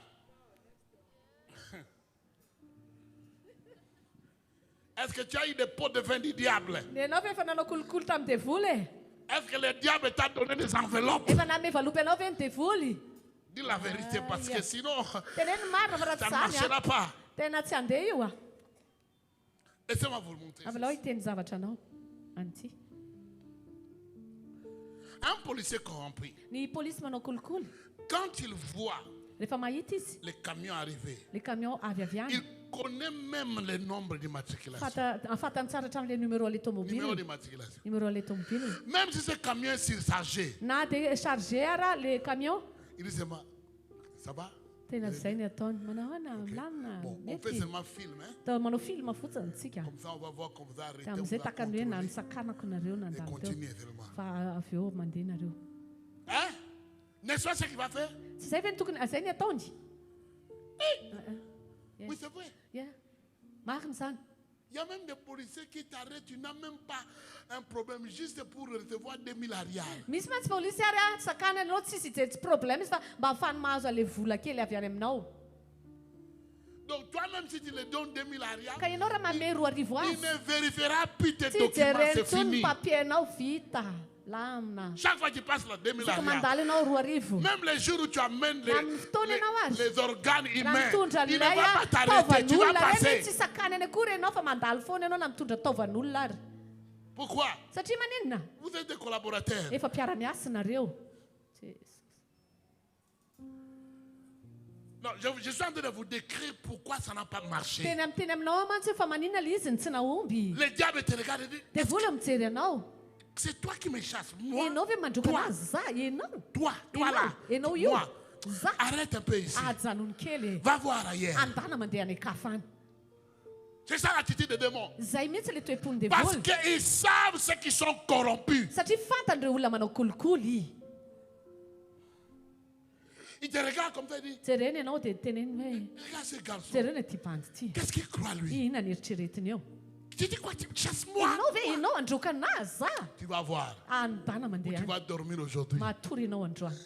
Est-ce que tu as eu des pots de vin du diable? Dia ianao ve efa nanao kolokolo tamin'ny devoly? Est-ce que le diable t'a donné des enveloppes? Efa nanome valopy ianao ve ny devoly? Dis la vérité parce que sinon, Teneny marina fa raha ça tsy ne zany marchera pas. tena tsy handeha io a. Laissez-moi vous le montrer. Avalao hiteny zavatra anao anty. Un policier corrompu, Ny polisy manao kolokolo. quand il voit Rehefa mahita izy, les camions arriver, le camion avy avy any. il connaît même le nombre d'immatriculation. Fatany tsara hatramin'ilay numéro ilay Numéro tomobile. d'immatriculation. Numéro ilay tomobile. Même si ce camion est surchargé, Na dia chargé ara le camion. il dit seulement, ça va? Tena zay ny ataony. Manao ana milamina. Bon, on fait Mety. seulement film, hein? Tao manao film fotsiny tsika. Comme ça, on va voir comment vous arrêtez. Dia On amin'izay va takany hoe na contrôler nisakanako nareo et nandalo teo. continuer seulement. Fa avy eo mandeha nareo. Hein? N'est-ce pas ce qu'il va faire? Tsy zay ve ny tokony zay ny ataony? Oui, c'est vrai. Ia. Marina zany. Il y a même des policiers qui t'arrêtent, tu n'as même pas un problème, juste pour recevoir 2000 ariary. Misy mantsy polisy ary sakana anao tsisy hijery tsy problème izy fa mba ahafahany mahazo an'ilay vola kely avy any aminao. Donc toi-même, si tu le donnes 2000 ariary, Ka ianao raha manome 2,000 il azy. ne vérifiera plus tes Tsy documents, jereny c'est intsony ny fini. papiernao vita. Lamina. Chaque fois que tu passes là, 2000 Saka ariary. mandalo ianao 2,000. Même les jours où tu amènes les organes Raha humains, mitondra il ne an'ilay va pas t'arrêter, tu vas taovan'olona reny passer. tsy sakany any akory ianao fa mandalo foana ianao na mitondra taovan'olona ary. Pourquoi? Satria maninona? Vous êtes des collaborateurs. Efa mpiara-miasa nareo. Non, je suis en train de vous décrire pourquoi ça n'a pas marché. Teny aminao mantsy fa maninona le izy ny tsy nahomby. Le diable te regarde et dit, Dia vola mijery anao. c'est toi qui me chasses. Moi, Ianao ve mandroka toi, anazy za? Ianao. toi là. Ianao io. Moi, Za. arrête un peu ici. Ajanony kely. Va voir ailleurs. Andana mandeha any akafa any. C'est ça l'attitude des démons. Zay mihitsy le toepon'ny Parce devoly. qu'ils savent ceux qui sont corrompus. Satria fantan'ireo olona manao kolikoly. Ils te regardent comme ça et disent, Jereny ianao dia teneny hoe regarde ce garçon. jereny ity bandy ity. Qu'est-ce qu'il croit lui? Inona ny eritreretiny eo? Tu dis quoi? Tu me chasses moi? Ianao ve ianao androka anazy za? Tu vas voir. Andana mandeha Tu any. vas dormir aujourd'hui. Matory ianao androany.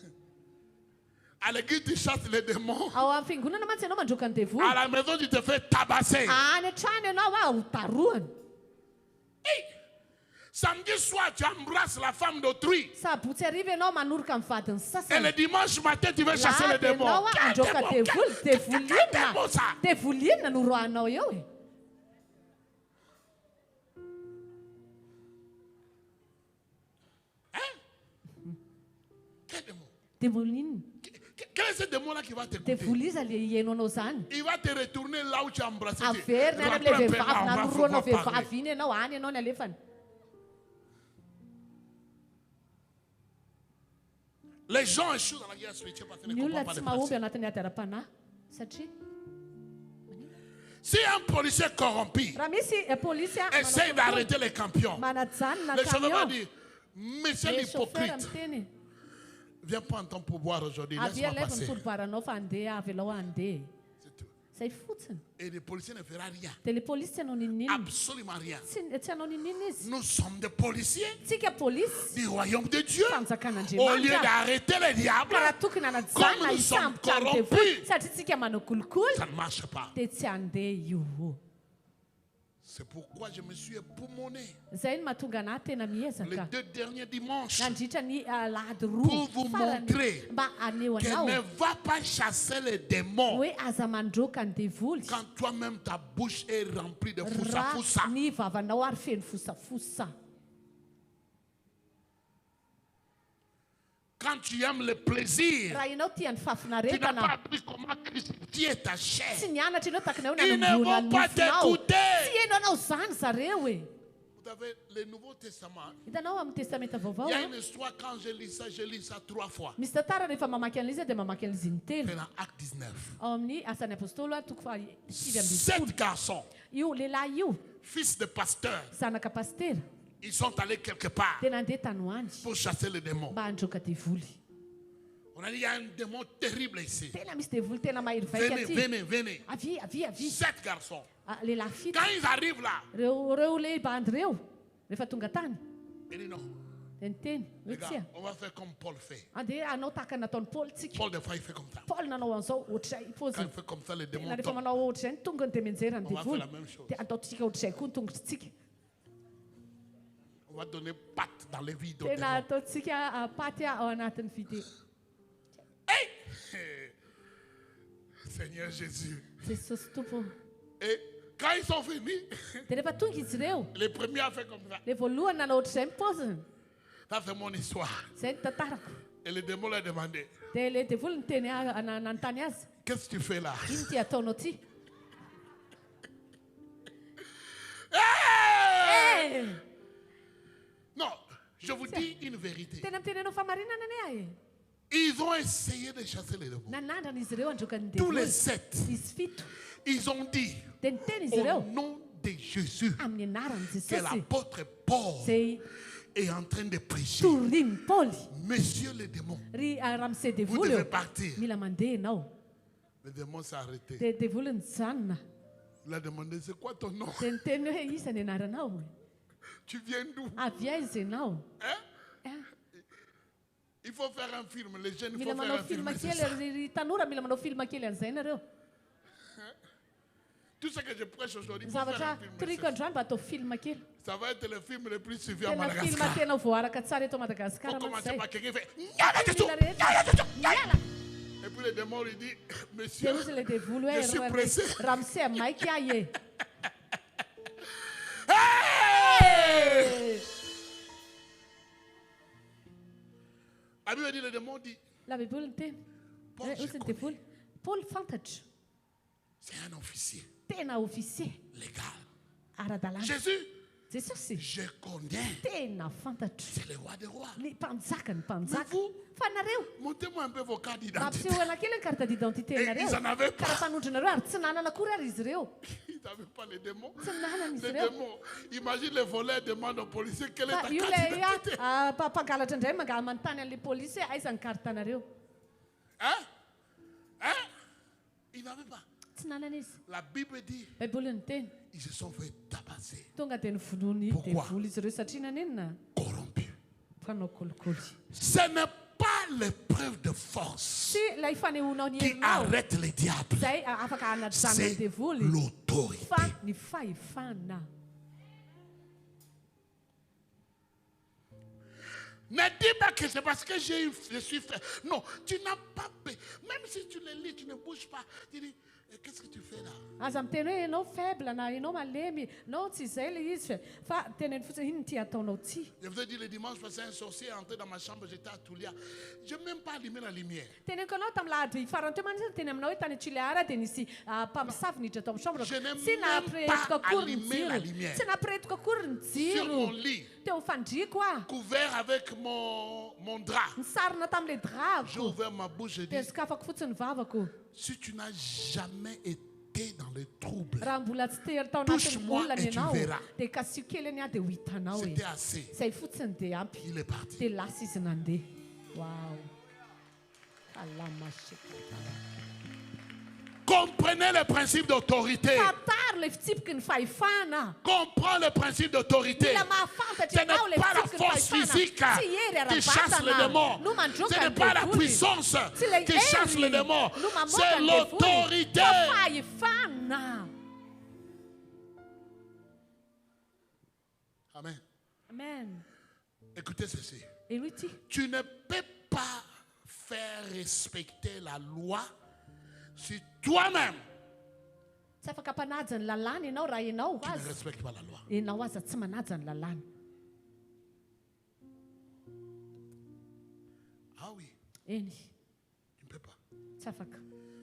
À l'église, tu chasses les démons. Ao amin'ny fiangonana mantsy ianao mandroka ny devoly. À la maison, tu te fais tabasser. Any an-trano ianao ho tarohany. Hey! Samedi soir, tu embrasses la femme d'autrui. Sabotsy hariva ianao manoroka amin'ny vadiny Et le sasany. dimanche matin, tu vas chasser les démons. Ianao Quel androka démon? devoly. Quel Devoly démon inona? ça? Devoly inona no rohanao eo e? Hein? Quel démon? Devoly inona? Quel est ce démon-là qui va t'écouter? Devoly izy le hiaino anao zany. Il va te retourner là où tu as embrassé. Averiny any Rentre amin'ilay un peu là, vehivavy on va nanoroanao pouvoir parler. vehivavy iny ianao any ianao ny alefany. Les gens échouent dans la guerre spirituelle parce qu'ils Ny ne olona comprennent tsy pas les mahomby principes. anatin'ny adaram-panahy satria Si un policier corrompu raha misy polisy essaye d'arrêter les campions, manajanona le chauffeur va camion dire, monsieur le chauffeur l'hypocrite, miteny viens prendre ton pourboire aujourd'hui, avy laisse-moi alevy ny passer. fodibaranao fa andeha avy alao andeha C'est tout. zay fotsiny Et le policier ne fera rien. dia le polisy tsy hanao ninninona Absolument rien. tsy hanao ninninona izy Nous sommes des policiers tsika polisy du royaume de Dieu. Au lieu fanjakan'andriamanitra d'arrêter les diables, ka raha tokony Comme anajanona nous sommes isambotra ny corrompus. devoly satria tsika manao kolikoly ça ne marche pas. dia tsy andeha io C'est pourquoi je me suis époumoné zay no mahatonga anahy tena les miezaka 2 derniers dimanches nandritra ny lahady pour vous roa farany montrer mba aneo qu'elle anao ne va pas chasser les démons hoe aza mandroka ny devoly quand toi-même ta bouche est remplie de raha foussa-foussa. ny vavanao ary feno fosafosa Quand tu aimes le plaisir, raha ianao tia ny tu n'as pas fafinaretana appris comment crucifier ta chair. tsy nianatra ianao takana hoe Ils ne nanambolona vont ny pas nifinao t'écouter. tsy hainao anao zany zareo e Vous avez le Nouveau Testament. hitanao amin'ny testamenta Il vaovao y a une histoire, quand je lis ça 3 fois. misy tantara rehefa mamaky an'ilay dia mamaky an'izy intelo C'est dans Acte 19. ao amin'ny asan'ny apôstôly toko fa 7 garçons, io lehilahy io fils de pasteur, zanaka pastera ils sont allés quelque part dia nandeha tany hoany pour chasser les démons. mba handroka devoly On a dit, il y a un démon terrible ici. tena misy devoly tena mahery vaika Venez, aty venez, venez. avy 7 garçons. lehilahy fito Quand ils arrivent là, reo lehibandy reo rehefa tonga tany il dit non, dia niteny les hoe gars, tsia on va faire comme Paul fait. andeha anao tahaka nataony paoly tsika Paul, des fois, il fait comme ça. paoly nanao an'izao ohatrizay Quand poziny il fait comme ça, les tena démons rehefa tombent. manao ohatr'izay ny tongony dia mianjera ny On va faire devoly la même chose. dia ataotsika ohatr'izay koa ny tongotritsika On va donner patte dans les vides aux tena démons. ataotsika paty ao anatin'ny vide Hey! Seigneur Jésus. jesosy tompo Et quand ils sont venus, dia rehefa tonga izy ireo les premiers ont fait comme ça. le voalohany nanao ohatr'izay mipoziny Ça, c'est mon histoire. zay ny tantarako Et le démon leur a demandé, dia le devoly niteny nanontany azy qu'est-ce que tu fais là? ino ty ataonao ty Hey! Non, je vous dis une vérité. tena miteny anao famarinana ane ahy Ils ont essayé de chasser les démons. nanandrana izy ireo androkany Tous les devoly 7, izy fito ils ont dit, dia niteny izy au ireo nom de Jésus, amin'ny anarany que jesosy l'apôtre Paul zay est en train de prêcher. toriny paoly Monsieur le démon, ry raha misy vous devoly devez eo partir. mila mandeha ianao Le démon s'est arrêté. dia devoly nijanona Il a demandé, c'est quoi ton nom? dia niteny hoe iza ny anaranao Tu viens d'où? avy aiza ianao Hein? Il faut faire un film. Les jeunes, il mila faut faire manao un film. filma c'est kely ça. ry tanora mila manao filma kely an'izay nareo Tout ce que je prêche aujourd'hui, il faut faire zavatra un film. toriko c'est ça. androany mba atao filma kely Ça va être le film le plus suivi à tena filma Madagascar. tena voaraka tsara eto Il madagasikara faut manko commencer zay par quelqu'un qui fait Nyala Jésus, mila rehetra Nyala Jésus, Nyala. miala Et puis le démon lui dit, dia monsieur, ozy le devoly je suis pressé. raha misy maiky ahy e Hey! La Bible dit, le démon dit, la baiboly niteny Paul, je ozy ny connais. devoly paoly fantatro C'est un officier tena ofisier légal. ara-dalàna Jésus, jesosy je connais. tena fantatro C'est le roi des rois. le mpanjaka ny mpanjaka Mais vous, fa nareo montez-moi un peu vos cartes d'identité. mampisehoana kely ny carte d'identité Et nareo ils en avaient karaha pas. fanondronareo ary tsy nanana akory ary izy ireo Ils n'avaient pas les démons. tsy nanana izy Les ireo démons. Imagine les voleurs demandent aux policiers quelle est ta fa io carte le d'identité. mpangalatra indray manontany an'le polisy hoe aiza ny carte nareo Hein? Hein? Ils n'avaient pas. tsy nanana izy La Bible dit, baiboly ny teny ils se sont fait tabasser, tonga dia nyvonoany Pourquoi? devoly izy ireo satria nanenina corrompus. mpanao kolikoly Ce n'est pas l'épreuve de force sy ilay fanehoanao ny qui herinao arrête les diables. zay afaka anajanona C'est ny devoly l'autorité. fa ny fahefana Ne dis pas que c'est parce que je suis fait. Non, tu n'as pas peur. Même si tu le lis, tu ne bouges pas. Tu dis, Et qu'est-ce que tu fais là? Aza miteny hoe ianao faible na ianao malemy. Non, tsy izay le izy fa teneny fotsiny ino ty ataonao ty. Je vous ai dit le dimanche passé, un sorcier est entré dans ma chambre, j'étais à Toulia. Je n'ai même pas allumé la lumière. Teneniko anao tamin'ny lahady farany teo mantsy teny aminao hoe tany Toliara dia nisy mpamosavy niditra tao amin'ny chambre. Je n'ai Tsy même napiretiko pas akory ny allumé la jiro. lumière. Tsy napiretiko akory ny Sur jiro. mon lit, Teo amin'ny fandriako a. couvert avec mon drap. Nisarona tamin'ilay J'ai drako. ouvert ma bouche, j'ai dit, Dia zikafako fotsiny ny vavako. si tu n'as jamais été dans les troubles, Raha mbola tsy tery tao anatin'ny Touche-moi olona et tu ianao verras. dia kasio kely any a dia ho hitanao e. c'était assez. Zay fotsiny dia ampy. Il est parti. Dia lasa izy nandeha. Wow. Alamasika. Comprenez le principe d'autorité. Fataro le fitsipiky ny fahefana. Comprends le principe d'autorité. Mila mahafantatra Ce n'est ianao le pas la fitsipiky ny force fahefana. physique Tsy hery qui chasse les ara-batana démons. no mandroaka Ce n'est ny pas la devony. puissance Tsy le qui chasse les hery démons. no mamoaka C'est ny devony. l'autorité. Fa fahefana. Amen. Amen. Écoutez ceci. Eno ity. Tu ne peux pas faire respecter la loi si toi-même Tsy afaka hampanaja ny lalàna ianao raha ianao tu ne aza. respectes pas la loi. Ianao aza tsy manaja ny lalàna. Ah oui, Eny. tu ne peux pas. Tsy afaka.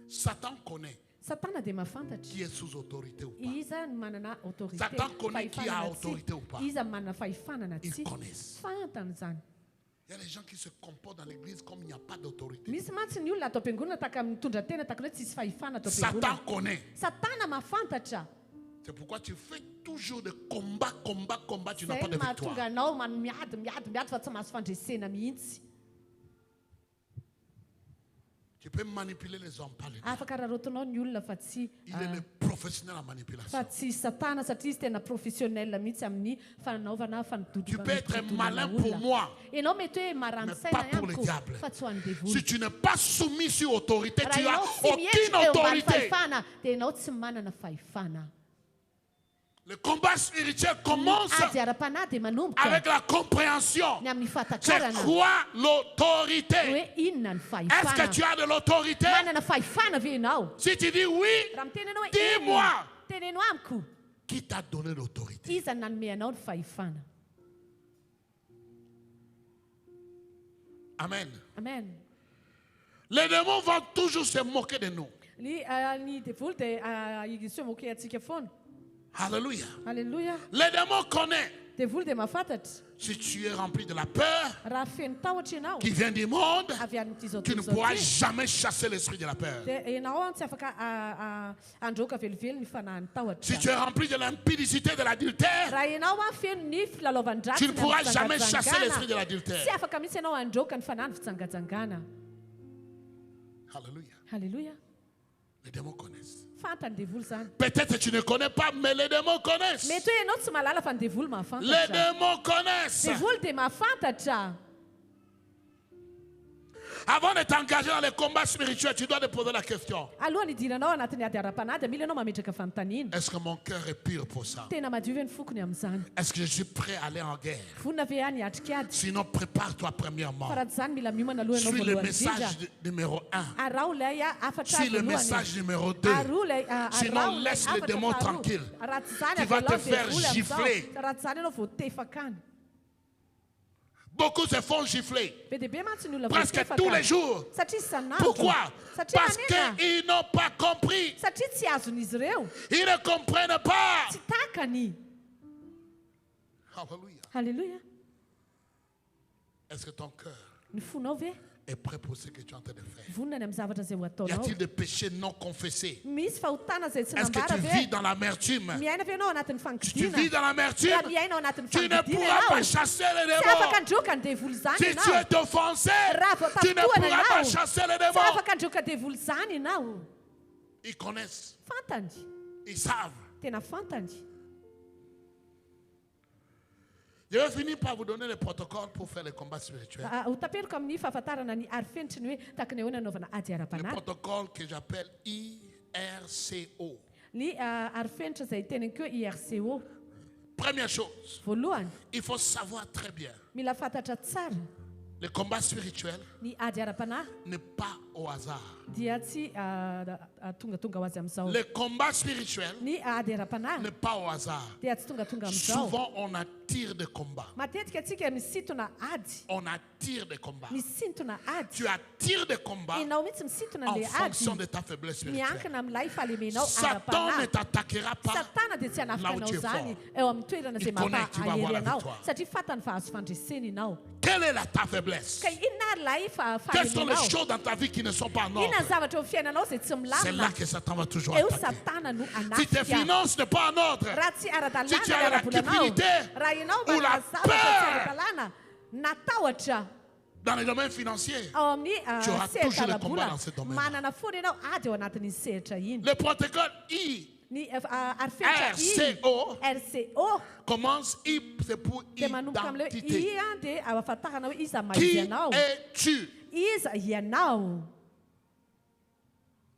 Satan connaît Satana dia mahafantatra. qui est sous autorité ou pas. Iza no manana autorité. Satan connaît qui a Fahefanana autorité tsy. ou pas. Iza no manana fahefanana Ils tsy. connaissent. Fantany zany. Il y a des gens qui se comportent dans l'église comme il n'y a pas d'autorité. Misy mantsy ny olona atao am-piangonana taka mitondra tena taka hoe tsisy fahefana atao Satan am-piangonana. connaît. Satana mahafantatra. C'est pourquoi tu fais toujours des combats, tu n'as Zay pas de no mahatonga victoire. anao miady fa tsy mahazo fandresena mihitsy. Tu peux manipuler les hommes, pas les dieux. Afaka rarotonao ny olona fa tsy Il est le professionnel en manipulation. fa tsy satana satria izy tena professionnel mihitsy amin'ny fanaovana Tu peux être malin pour moi, Ianao mety hoe marani-saina Mais pas pour le ihany diable. fa tsy ho an'ny devony. si tu n'es pas soumis sur autorité, Raha tu ianao n'as tsy mihetsika aucune eo ambany autorité. fahefana dia ianao tsy manana fahefana. Le combat spirituel commence Ady ara-panahy dia manomboka avec la compréhension. ny amin'ny C'est fahatakarana quoi l'autorité? hoe inona ny Est-ce que fahefana. tu as de l'autorité? Manana fahefana ve ianao? Si tu dis oui, Raha miteny ianao hoe dis-moi. teneno amiko. Qui t'a donné l'autorité? Iza no nanome anao ny fahefana. Amen. Amen. Les démons vont toujours se moquer de nous. Ny devoly dia izy moke antsika foana. Alléluia. Alléluia. Les démons connaissent. Devoly dia mahafantatra. Si tu es rempli de la peur Raha feno tahotra ianao qui vient du monde, avy amin'ity zao tu ne tontolo pourras izao ty. jamais chasser l'esprit de la peur. Dia ianao tsy afaka androaka velively ny fanahy ny Si tahotra. tu es rempli de l'impudicité de l'adultère, Raha ianao feno ny filalaovan-dratsy tu ne pourras jamais chasser l'esprit de l'adultère. tsy afaka mihitsy ianao androaka ny fanahy ny fitsangajangana. Alléluia. Halleluja. Les démons connaissent. Fantany devoly zany. Peut-être tu ne connais pas, mais les démons connaissent. Mety hoe ianao tsy mahalala fa ny devoly Les mahafantatra. démons connaissent. Devoly dia mahafantatra. Avant de t'engager dans les combats spirituels, tu dois te poser la question. Alohany idiranao anatin'ny ady ara-panahy dia mila ianao mametraka fanontaniana. Est-ce que mon cœur est pur pour ça? Tena madio ve ny fokony amin'izany? Est-ce que je suis prêt à aller en guerre? Vonona ve any hiatrika ady? Sinon, prépare-toi premièrement. Fa raha tsy zany mila miomana aloha ianao Suis le voalohany indrindra. message numéro 1. Arao ilay afatra Suis le voalohany. message numéro 2. Arao ilay Sinon, arao ilay laisse le afatra démon faharoa. tranquille. Raha tsy zany Tu vas te avelao faire devoly amin'izao. gifler. Raha tsy zany ianao voatefaka any. Beaucoup se font gifler. Be dia be mantsy ny olona Presque voatefaka tous any. les jours. Satria isan'andro. Pourquoi? Satria Parce manena. qu'ils n'ont pas compris. Satria tsy azon'izy ireo. Ils ne comprennent pas. Tsy takany. Alléluia. Halleluja. Est-ce que ton cœur Ny fonao ve? est prêt pour ce que tu es en train de faire? Vonona amin'ny zavatra izay ho Y ataonao. a-t-il des péchés non confessés? Misy fahotana izay tsy Est-ce que nambara tu ve? vis dans l'amertume? Miaina ve ianao anatin'ny Si tu vis fangidiana? dans l'amertume, Raha miaina ao anatin'ny tu ne fangidiana pourras pas ianao. chasser les Tsy afaka démons. androaka ny devoly zany Si tu ianao. es offensé, Raha tu ne voatapoana pourras pas ianao. chasser les Tsy démons. afaka androaka devoly zany ianao. Ils connaissent, Fantany. ils savent. Tena fantany. Je vais finir par vous donner le protocole pour faire les combats spirituels. Ho taperiko amin'ny fahafantarana ny arifenitry ny hoe takany ahoana anaovana ady Le ara-panahy. protocole que j'appelle IRCO. Ny arifenitra izay teneniko hoe IRCO. Première chose, Voalohany, il faut savoir très bien, mila fantatra tsara le combat spirituel ny ady ara-panahy n'est pas au hasard. dia tsy tonga ho azy amin'izao. Le combat spirituel Ny ady ara-panahy n'est pas au hasard. dia tsy tonga amin'izao. Souvent, on attire des combats. Matetika atsika misintona ady. On attire des combats. Misintona ady. Tu attires des combats Ianao mihitsy misintona en an'ilay fonction ady. de ta faiblesse spirituelle. Miankina amin'ilay fahalemenao Satan ne ara-panahy. t'attaquera pas. Satana dia tsy hanafika Là où anao tu es zany fort. eo amin'ny toerana Il izay connaît que tu vas avoir la mampahery anao victoire. satria fatany fa azo fandresena ianao. Quelle est ta faiblesse? Ka inona ary ilay Quelles sont les fahalemenao? choses dans ta vie qui ne sont pas en ordre? Inona ny zavatra eo amin'ny fiainanao izay tsy C'est là milamina? que Satan va toujours Eo attaquer. satana no Si tes anafika. finances ne sont pas en ordre, Raha tsy Si ara-dalàna tu as ny la ara-bolanao, cupidité raha ianao ou la manana zavatra tsy peur ara-dalàna na tahotra dans les domaines financiers, ao amin'ny Tu auras toujours sehatra le combat ara-bola, dans ce domaine-là. manana foana ianao ady eo anatin'ny sehatra iny. le protocole I, Ny arifetra RCO, RCO commence I, c'est pour dia manomboka amin'ilay identité. i a dia ahafantarana hoe iza maha Qui izy ianao. es-tu? Iza ianao.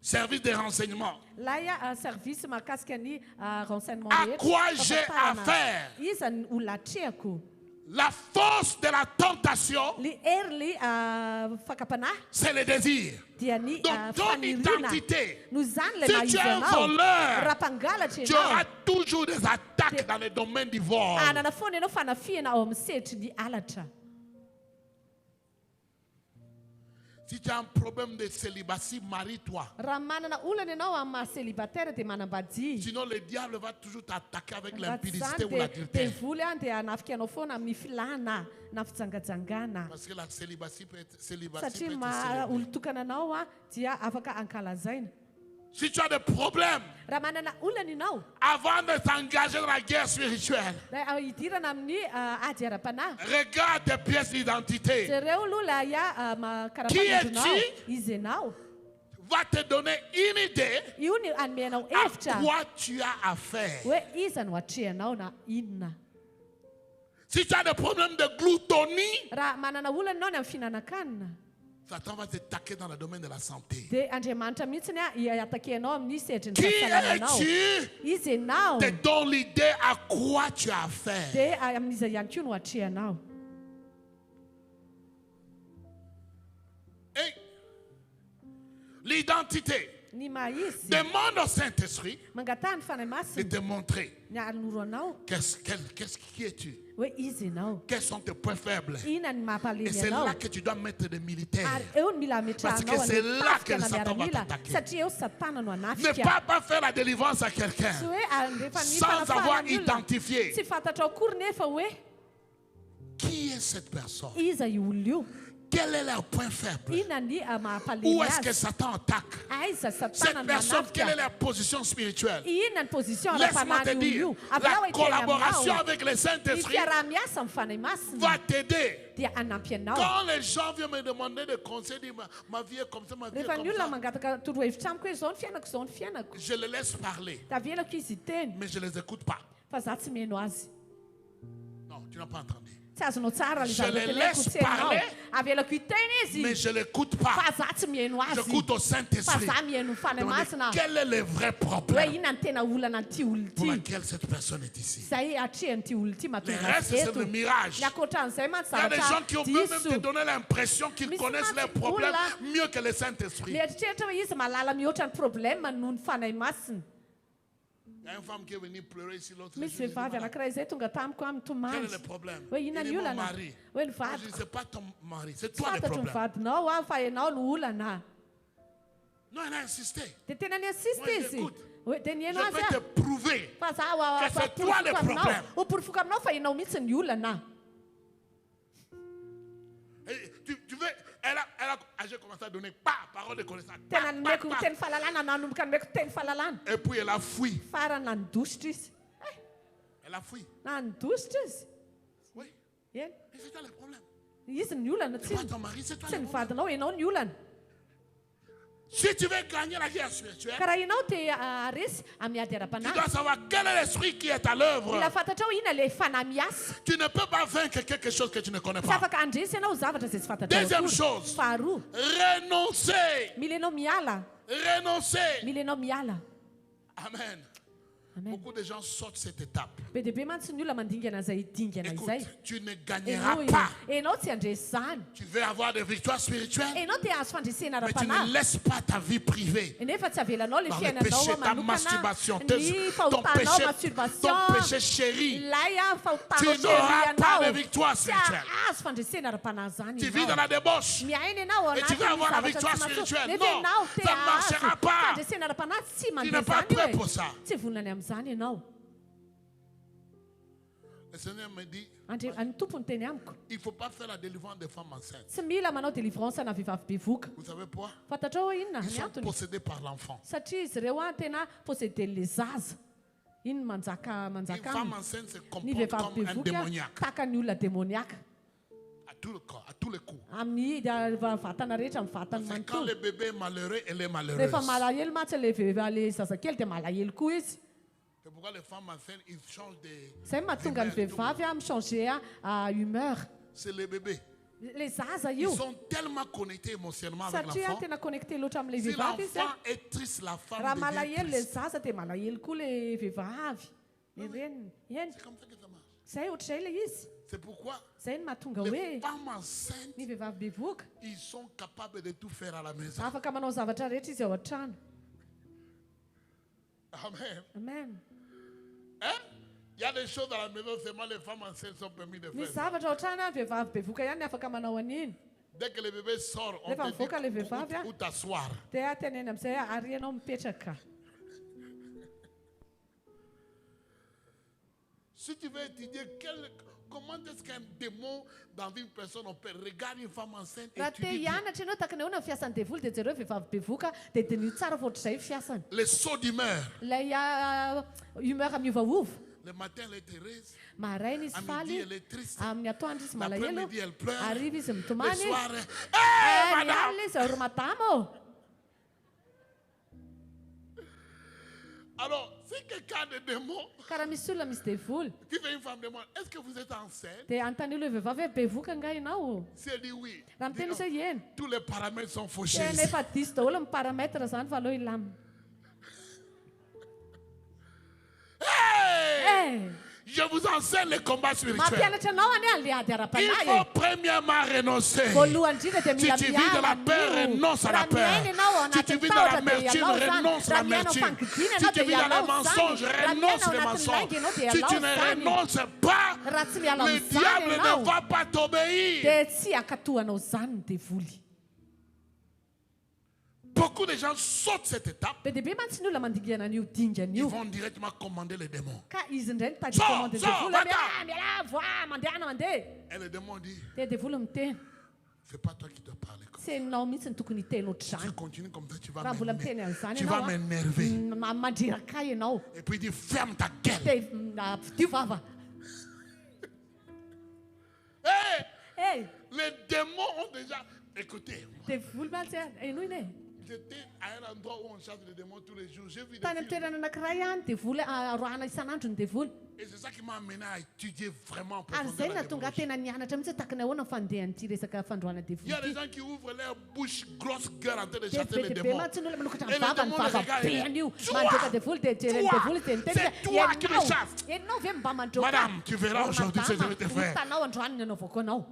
Service des renseignements. Ilay service mahakasika ny renseignement À rehetra. quoi j'ai Fahafantarana. affaire? Iza ny olona atrehako. La force de la tentation, Ny hery fakapanahy c'est le désir. dia ny Donc, ton faniriana. identité, No zany le si maha tu izy es un ianao. voleur, Raha mpangalatra tu auras ianao. toujours des attaques dans le domaine du vol. Anana foana ianao fanafiana ao amin'ny sehatry ny alatra. Si tu as un problème de célibatie, marie-toi. Raha manana olana ianao amin'ny maha-célibataire dia manambady. Sinon, le diable va toujours t'attaquer avec Raha tsy l'impudicité zany ou dia l'adultère. voly dia hanafika anao foana amin'ny filana na fijangajangana. Parce que la célibatie peut être Satria célibataire. olo tokana anao dia afaka ankalazaina. Si tu as des problèmes, Raha manana olana ianao avant de t'engager dans la guerre spirituelle, dia hidirana amin'ny ady ara-panahy. regarde tes pièces d'identité. Jereo aloha ilay Qui karapanondronao. es-tu? Izy ianao. Va te donner une idée Io ny anomenao à hevitra quoi tu as affaire. hoe iza no atrehanao na inona. Si tu as des problèmes de gloutonie, Raha manana olana ianao ny amin'ny fihinanakanina Satan va te taquer dans le domaine de la santé. dia Andriamanitra mihitsiny hiatakenao amin'ny sehatry ny Qui fahasalamanaao. es-tu? Izy ianao Te donne l'idée à quoi tu as affaire. dia amin'iza ihany koa no atrehanao. Et l'identité Ny maha izy demande au Saint-Esprit mangatany fanahy de masina te montrer ny alonoro anao qui es-tu, hoe izy ianao. quels sont tes points faibles. Inona ny Et mampalemy c'est anao. là que tu dois mettre des militaires. Ary eo ny mila Parce que ametrahanao c'est là que anatafika na Satan va miaramila t'attaquer. satria eo satana no Ne anafika. pas faire la délivrance à quelqu'un Tsy hoe andefa ny sans fanafahana avoir ny olona. identifié Tsy fantatra akory nefa hoe qui est cette personne. iza io olona io. Quel est leur point faible? Inona ny mampalemy Où est-ce que azy. Satan attaque? Aiza satana Cette no personne, quelle est manafika. leur position spirituelle? Inona ny position Laisse-moi te ara-panahy dire, io. la Avinao collaboration aminao. avec le Ny Saint-Esprit fiaraha-miasa amin'ny fanahy masina va t'aider. dia anampy anao. Quand les gens viennent me demander des conseils, disent ma vie est comme ça, ma vie est Rehefa ny comme olona ça, mangataka torohevitra amiko hoe zao ny fiainako zao ny fiainako. je les laisse parler, Tavelako izy hiteny mais je ne les écoute pas. fa za tsy meno azy. Non, tu n'as pas entendu. Tsy azonao tsara le Je zavatra les teneniko laisse tsy hainao. parler, Avelako hiteny Mais izy je ne l'écoute fa pas. za tsy mihaino azy. J'écoute au Fa Saint-Esprit. za mihaino ny fanahy Demandez, masina quel est le vrai hoe problème inona ny tena olana n'ity olona pour ity. lequel cette personne est ici? Zay atrehan'ity olona ity Le mahatonga reste, azy c'est eto. le mirage. Ny ankoatran'izay mantsy Il y a des gens zavatra qui ont même te diso. donné l'impression qu'ils Misy connaissent matsy leurs problèmes olona mieux que le Saint-Esprit. mieritreritra hoe izy mahalala mihoatra ny problème noho ny fanahy masina. Il y a une femme qui est venue pleurer ici l'autre jour. Misy Je dis, vehivavy voilà, anankiray zay tonga tamiko quel amin'ny est tomazy le problème? hoe Il inona dit, ny mon olana mari. hoe ny Je dis, vadiko c'est pas ton mari, c'est tsy toi le fantatro ny problème. vadinao fa ianao no olana. Non, elle a insisté. Dia tena ny insiste Ouais, izy écoute, hoe dia ny Je haino azy vais te prouver. fa za que c'est toi le problème. ho porofoko aminao fa ianao mihitsy ny olana. Et tu veux, j'ai commencé à donner parole de connaissance. Tena nomeko miteny fahalalana nanomboka nomeko teny fahalalana Et puis elle a fui. farany nanodositra izy. Elle a fui. Nanodositra izy. Oui. Eny Et c'est toi le problème. izy ny olana C'est pas tsy ton mari, c'est toi tsy le ny problème. vadinao ianao ny olana. Si tu veux gagner la guerre spirituelle, Ka raha ianao te resy amin'ny ady tu ara-panahy dois savoir quel est l'esprit qui est à l'œuvre. mila fantatra hoe inona le fanahy miasa. Tu ne peux pas vaincre quelque chose que tu ne connais Tsy pas. afaka andresy ianao zavatra zay tsy fantatra Deuxième akory. chose. Faharoa Renoncer. mila ianao miala Renoncer. mila ianao miala. Amen. Amen. Beaucoup de gens sautent cette étape. Be dia be mantsy ny olona mandingana izay dingana Écoute, izay. tu ne gagneras pas. Enao tsy handresy zany. Tu veux avoir des victoires spirituelles, Enao te azo fandresena mais tu ne ara-panahy. laisses pas ta vie privée. Nefa tsy avelanao le Par le fiainanao péché, ta manokana, masturbation, ny ton fahotanao péché masturbation, chéri. ilay a Tu fahotanao n'auras pas de chéri victoire tsy spirituelle. azo fandresena ara-panahy zany Tu vis dans ianao. la débauche. Miaina ianao Et tu veux avoir la anatin'ny victoire zavatra tsy mahasoa. spirituelle. Nefa Non, ianao te ça ne marchera azo pas. fandresena ara-panahy tsy Tu n'es mandeha pas prêt zany pour hoe ça. tsy vonany amin'izany ianao. Le Seigneur me dit, Ny tompony teny amiko il ne faut pas faire la délivrance des femmes enceintes. tsy mila manao délivrance na vehivavy bevoka. Vous savez pourquoi? Fantatrao hoe inona Ils ny sont antony? possédés par l'enfant. Satria izy ireo a tena posséden'le zaza. Iny manjaka Une femme aminy. enceinte se Ny comporte vehivavy comme un bevoka démoniaque. tahaka ny olona démoniaka. À tout le corps, à tous les coups. Amin'ny vatana rehetra amin'ny vatany C'est quand manontolo. le bébé est malheureux, elle est malheureuse. Rehefa malahelo mantsy le zazakely dia malahelo koa izy. C'est pourquoi les femmes enceintes, ils changent de... Zay mahatonga ny vehivavy a michanger humeur. C'est les bébés. Le zaza Ils io. sont tellement connectés émotionnellement avec Satria l'enfant. tena connecté loatra amin'le Si vehivavy izy l'enfant a. est triste, la femme Raha devient malahelo le triste. zaza dia malahelo koa le vehivavy. Ny reniny. Eny. C'est comme ça que ça marche. Zay ohatr'izay le izy. C'est pourquoi Zay ny mahatonga les hoe femmes enceintes, ny vehivavy bevoka ils sont capables de tout faire à la maison. afaka manao zavatra rehetra izy ao an-trano. Amen. Amen. Hein? Il y a des choses à la maison, seulement les femmes enceintes sont permis de Misy faire. zavatra ao an-trano a vehivavy bevoka ihany ny afaka manao an'iny. Dès que le bébé sort, on Les femmes, faut te qu'elles les dit veuillent pas, où t'asseoir. Dia teneny amin'izay ary ianao mipetraka. Si tu veux étudier comment est-ce qu'un démon dans une personne, on peut regarder une femme enceinte et Raha te étudier hianatra ianao takana ahoana ny fiasan'ny devoly dia jereo vehivavy bevoka dia dinio tsara fa ohatr'izay fiasany. les sauts d'humeur. Ilay humeur miovaova. Le matin, elle est heureuse. Maraina izy À midi, faly, elle est triste. amin'ny atoandro izy malahelo, L'après-midi, elle pleure. hariva izy Le mitomany. soir, hé, Ny madame! alina izy aro madamo. Alors, si quelqu'un a des démons, Karaha misy olona misy devoly qui fait une femme démon, est-ce que vous êtes enceinte? dia anontany olo hoe vehivavy hoe bevoka nga ianao. Si elle dit oui, Raha dis miteny non. izy hoe eny. Tous les paramètres sont fauchés. Dia nefa diso daholo ny paramètre zany fa aleo ilamina. Hey! Eh! Je vous enseigne les combats spirituels. Mampianatra anao any a le ady Il ara-panahy faut e. premièrement renoncer. Voalohany indrindra dia Si mila tu vis dans la peur, renonce à la peur. Raha miaina ianao ao Si tu anatin'ny vis dans tahotra dia l'amertume, ianao zany. renonce à Raha miaina ao l'amertume. fangidiana Si ianao tu dia vis dans les ianao mensonges, zany. Raha miaina renonce ao les anatin'ny mensonges. lainga ianao dia Si tu ianao ne zany. renonces pas, Raha tsy miala le amin'izany diable ne ianao va pas t'obéir. dia tsy akatohanao zany ny devoly. Beaucoup de gens sautent cette étape. Be dia be mantsy ny olona mandingana an'io dingana Ils io. vont directement commander les démons. Ka izy indray ny tady Sors, commande sors, devoly. va-t'en. Miala voa mandehana mandeha. Et le démon dit, Dia devoly miteny. c'est pas toi qui dois parler comme ça. Tsy ianao mihitsy ny tokony hiteny Si tu ohatr'izany. continues comme ça, tu vas Raha mbola miteny an'izany Tu vas ianao m'énerver. mandreraka ianao. Et puis il dit, ferme ta gueule. Dia fidio vava. Hey, Hey! les démons ont déjà... Écoutez, Devoly mantsy eno iny e. j'étais à un endroit où on chasse les démons tous les jours. J'ai vu des Tany amin'ny films. toerana anankiray ihany devoly arohana isan'andro ny devoly. Et c'est ça qui m'a amené à étudier vraiment en Ary profondeur zay la nahatonga démonologie. tena nianatra mihitsy takany ahoana ny fandehan'ity resaka fandrohana Il y devoly a des ity. gens qui ouvrent leur bouche, grosse gueule en train de Dia chasser les be dia be démons. mantsy ny olona manokatra Et ny vava ny le démon vava le regarde, beany io. toi, Mandroaka devoly dia jereny toi, devoly dia niteny c'est toi qui me chasses. ianao ve mba mandroaka. Madame, tu verras aujourd'hui ce que je vais te faire. Hitanao androany ny anaovako anao.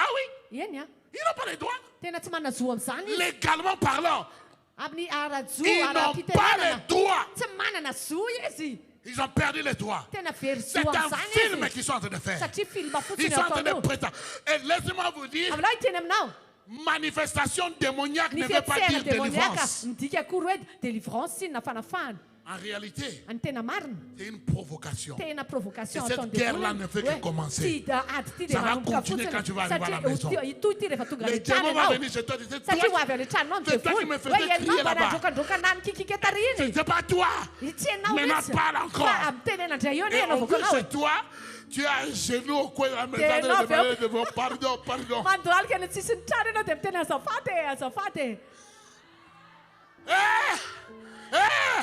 Ah oui, Eny a. ils n'ont pas les droits. Tena tsy manana zo amin'izany izy. Légalement parlant, Amin'ny ara-jo ils n'ont pas ara-fitenenana. les droits. Tsy manana zo izy. Ils ont perdu les droits. Tena very zo C'est un amin'izany film izy. qu'ils sont en train de faire. Satria filma Ils fotsiny sont en train ataonao. de prétendre. Et laissez-moi vous dire, Aminao hiteny aminao. manifestation démoniaque Ny ne veut pas fihetsehana dire demoniaka délivrance. midika akory hoe délivrance iny na fanafahana. En réalité, Any tena marina. c'est une provocation. Tena provocation Et cette ataony guerre-là devoly. ne fait que Hoe, commencer. ty ady ty dia Ça va manomboka continuer fotsiny. quand tu vas arriver à la Satria maison. itoy ty rehefa tonga Le any an-trano démon va ianao. venir chez toi et dire, Satria ho toi, avy any an-tranonao ny c'est toi qui devoly. me faisais Hoe crier ianao mba là-bas. nandrokandrokana ny kikiketa riny. c'est pas toi. Tsy ianao Mais n'en mihitsy. parle encore. Fa mitenena indray eo Et ny en anaovako plus, anao. c'est toi, tu as un genou au coin de la maison Et de non, demander mais- de vous, pardon, pardon. Mandohalika ny tsisy ny trano ianao dia miteny azafady azafady. Eh! Eh!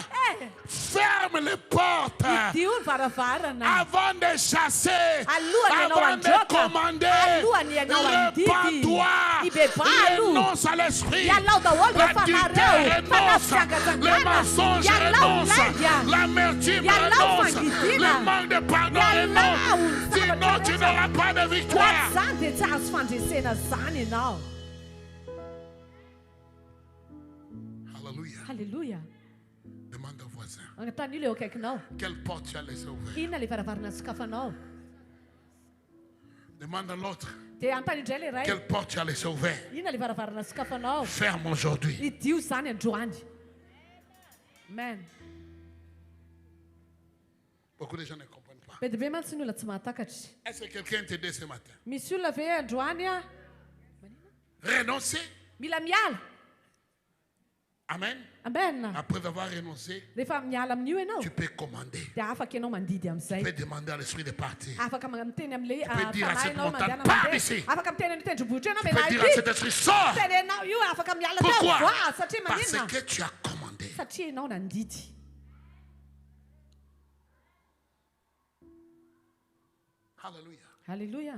ferme les portes Tiun varavarana. avant de chasser, Alohan'ny ianao avant de androaka. commander. Alohan'ny ianao andidy. Répands-toi. Ibebalo. Renonce à l'esprit. Ialao daholo ireo L'adultère fanareo. renonce. Fanafikagatangana. Les mensonges Ialao renonce. laia. L'amertume Ialao renonce. fangidina. Le manque de pardon Ialao renonce. Sinon, zavatra tu rehetra. n'auras pas de victoire. Zany dia tsy azo fandresena zany ianao. Alléluia. Halleluja. Demande au voisin. Agnatany io le eo akaikinao. Quelle porte tu as laissé ouverte? Inona le varavarana sokafanao? Demande à l'autre. Dia antany indray le ray. Quelle porte tu as laissé ouverte? Inona le varavarana sokafanao? Ferme aujourd'hui. Idio zany androany. Amen. Beaucoup de gens ne comprennent pas. Be dia be mantsy ny olona tsy mahatakatra. Est-ce que quelqu'un t'aide ce matin? Misy olona ve androany a? Renoncer. Mila miala. Amen. Amen. Après avoir renoncé, Rehefa miala amin'io ianao tu peux commander. dia afaka ianao mandidy Tu amin'izay. peux demander à l'esprit de partir. Afaka miteny amin'ilay peux dire à cette ianao montagne, mandeha pars mandeha. d'ici. Afaka miteny amin'ny tendrombohitra ianao Tu peux dire à cet esprit, sors. tenenao io afaka miala Pourquoi? voa satria Parce maninona? que tu as commandé. Satria ianao nandidy. Alléluia. Halleluja.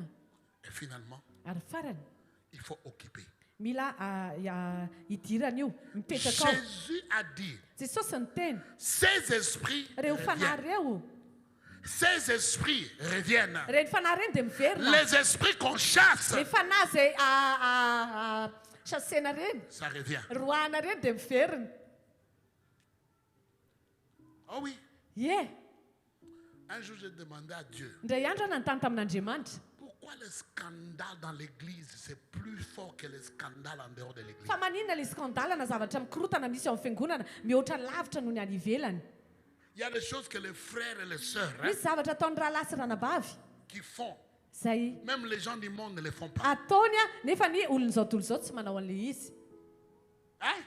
Et finalement, Ary farany il faut occuper. mila idirana io mipetraka ao. Jésus a dit, Jesosy niteny ces esprits reo fanahy reviennent. reo Ces esprits reviennent. reny fanahy reny dia miverina. Les esprits qu'on chasse, Le fanahy zay chasena reny ça revient. roana reny dia miverina. Oh oui. Ie Un jour, j'ai demandé à Dieu, indray andro aho nanontany tamin'Andriamanitra. pourquoi le scandale dans l'église, c'est plus fort que le scandale en dehors de l'église? Fa maninona le skandalana zavatra mikorotana misy ao amin'ny fiangonana mihoatra lavitra noho ny any ivelany. Il y a des choses que les frères et les sœurs Misy zavatra ataon'ny rahalasy sy ranabavy qui font. zay Même les gens du monde ne le font pas. ataony a nefa ny olon'izao tontolo izao tsy manao an'le izy. Hein?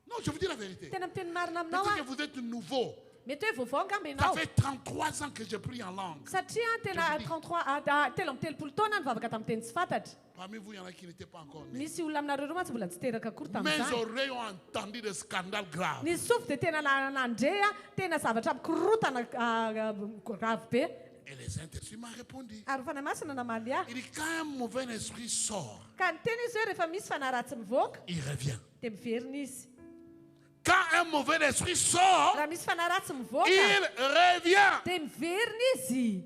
Non, je vous dis la vérité. Tena miteny marina aminao Peut-être a que vous êtes nouveau. mety hoe vaovao angamba Ça ianao fait 33 ans que j'ai pris en langue. satria tena 33 telo amin'ny telopolo taona ny vavaka tamin'ny teny tsy fantatra. Parmi vous, il y en a qui n'étaient pas encore nés. Misy olona aminareo reo mantsy mbola tsy teraka akory Mes tamin'izany. oreilles ont entendu des scandales graves. Ny sofy dia tena nandre a tena zavatra mikorotana grave be Et le Saint-Esprit m'a répondu. ary fanahy masina namaly ahy Il dit, quand un mauvais esprit sort, ka ny teny izy hoe rehefa misy fanahy ratsy mivoaka il revient. dia miverina izy. Quand un mauvais esprit sort, Raha misy fanahy ratsy mivoaka il revient. dia miverina izy.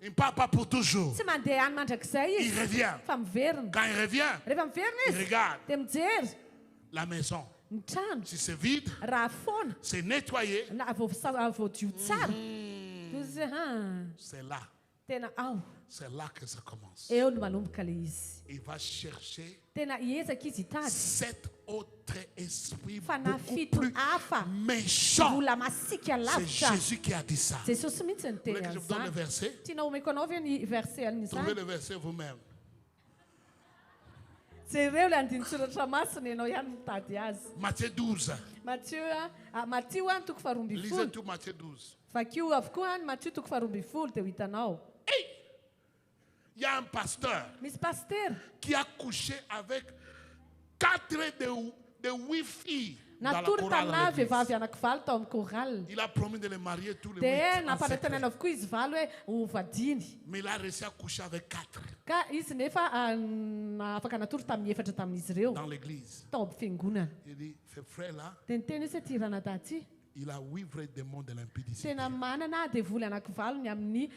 Il ne part pas pour toujours. Tsy mandeha any mandrakizay Il izy revient. fa miverina. Quand il revient, Rehefa miverina il izy regarde dia mijery la maison. ny trano Si c'est vide, raha foana c'est nettoyé. na voadio tsara toy izay C'est là. tena ao C'est là que ça commence. eo no manomboka le izy. Il va chercher Tena hiezaka izy hitady 7 autres esprits fanahy beaucoup fito plus hafa méchants. vola masika C'est lavitra. Jésus qui a dit ça. Jesosy mihitsy Vous voulez niteny que je vous donne le an'izany. verset? Tianao omeko anao ve ny verset Trouvez an'izany? le verset vous-même. Jereo le andinitsoratra masina ianao ihany mitady azy. Matthieu 12. Mattio a ny toko faharoa ambin'ny Lisez folo. tout Matthieu 12. Vakio avokoa ny Mattio toko faharoa ambin'ny folo dia ho hitanao. Il y a un pasteur Misy paster qui a couché avec 4 de 8 filles dans la natory chorale. taminahy à l'église. vehivavy anankivaly tao amin'ny chorale. Il a promis de les marier tous les 8 Dia en namparitany secret. avokoa izy valy hoe ho vadiny. Mais il a réussi à coucher avec 4 Ka izy nefa afaka natory tamin'ny efatra tamin'izy ireo dans l'église. tao amin'ny fiangonana. Il dit, ce frère-là, Dia niteny hoe ty ranadaty il a 8 vrais démons de l'impudicité. tena manana devoly anankivalony amin'ny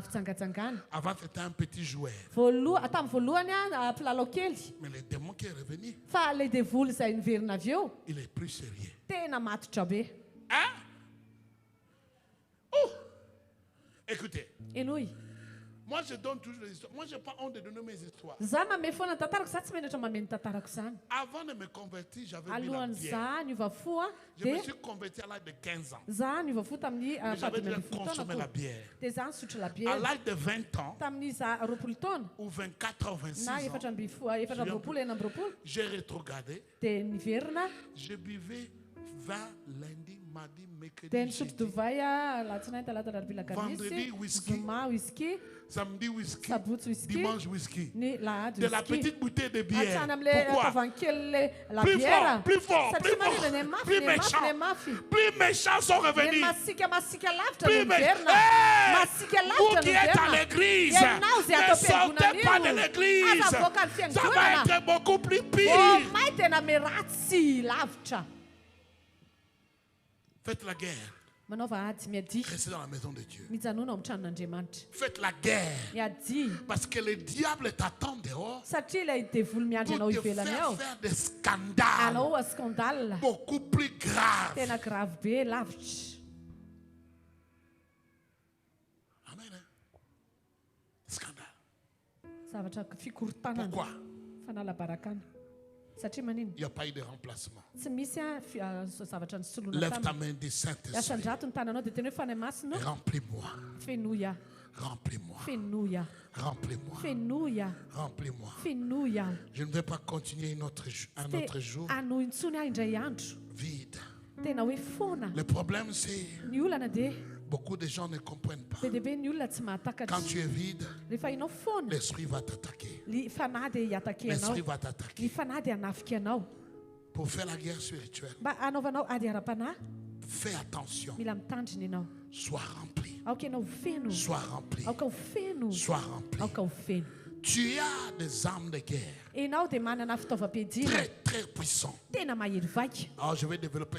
fitsangatsangana. Avant, c'était un petit joueur. Tamin'ny voalohany a mpilalao kely Mais le démon qui est revenu, fa le devoly izay niverina avy eo il est plus sérieux. tena matotra be. Hein? Oh! Écoutez, Enoy moi je donne toujours les histoires. Moi, je n'ai pas honte de donner mes histoires. za mamey foana ny tantarako za tsy menatra mameno tantarako izany. Avant de me convertir, j'avais mis la bière. Alohan'iza niova fo a Je me dia suis converti à l'âge de 15 ans. za niova fo tamin'ny Mais j'avais fahadimy déjà ambin'ny folo consommé la taona bière. dia za nisotro À labiera l'âge de 20 ans, tamin'iza roapolo taona ou 24 ou 26 na ans, efatra amby roapolo enina amby roapolo j'ai rétrogradé. dia niverina Je buvais Va lundi, mardi, mercredi, dia jeudi. nisotro divay alatsinainy talata larobia Vendredi, lakamisy whisky. zoma whisky Samedi, whisky. sabotsy whisky Dimanche, whisky. ny lahady De la whisky petite bouteille de bière. atsany am'le Pourquoi? tavankely le la Plus bière fort, plus fort, satria plus marina ny fort, mafy plus ny mafy méchant. ny mafy Plus méchants sont ny revenus. masika lavitra Plus ny miverina Hey! masika Vous lavitra qui ny êtes à miverina l'église, ianao zay ne atao sortez pas de ampiangonana l'église. aza avoaka ny Ça va fiangonana être beaucoup plus oh pire. may tena meratsy lavitra Faites la guerre. manaova ady miady Restez dans la maison de Dieu. mijanona ao amin'ny tranon'andriamanitra Faites la guerre. miady Parce que le diable t'attend dehors satria ilay devoly miandry pour anao te ivelany faire ao faire des scandales anao a scandale beaucoup plus graves. tena grave be lavitra Amen. Hein? Scandale. zavatra fikorotanana Pourquoi? fanalabarakana satria manino Il n'y a pas eu de remplacement. tsy misy zavatra ny solona Lève ta tanana main, dis Saint-Esprit. asandrato ny tananao dia tena hoe fanahy masina Remplis-moi. fenoia Remplis-moi. fenoia Remplis-moi. fenoia Remplis-moi. fenoia Je ne vais pas continuer un autre jour ano intsony aho indray andro vide. tena hoe foana Le problème, c'est ny olana dia beaucoup de gens ne comprennent pas. be dia be ny olona tsy mahatakatra Quand tu es vide, rehefa inao foana l'esprit va t'attaquer. ny fanahy dia hiatake anao L'esprit va ny t'attaquer. fanahy dia hanafika anao Pour faire la guerre spirituelle, mba anaovanao ady ara-panahy fais attention. mila mitandriny ianao Sois rempli. aoka ianao feno Sois rempli. aoka ho feno Sois rempli. aoka ho feno Tu as des armes de guerre ianao dia manana fitaovam-piadina très, très puissantes. tena mahery vaika Alors, je vais développer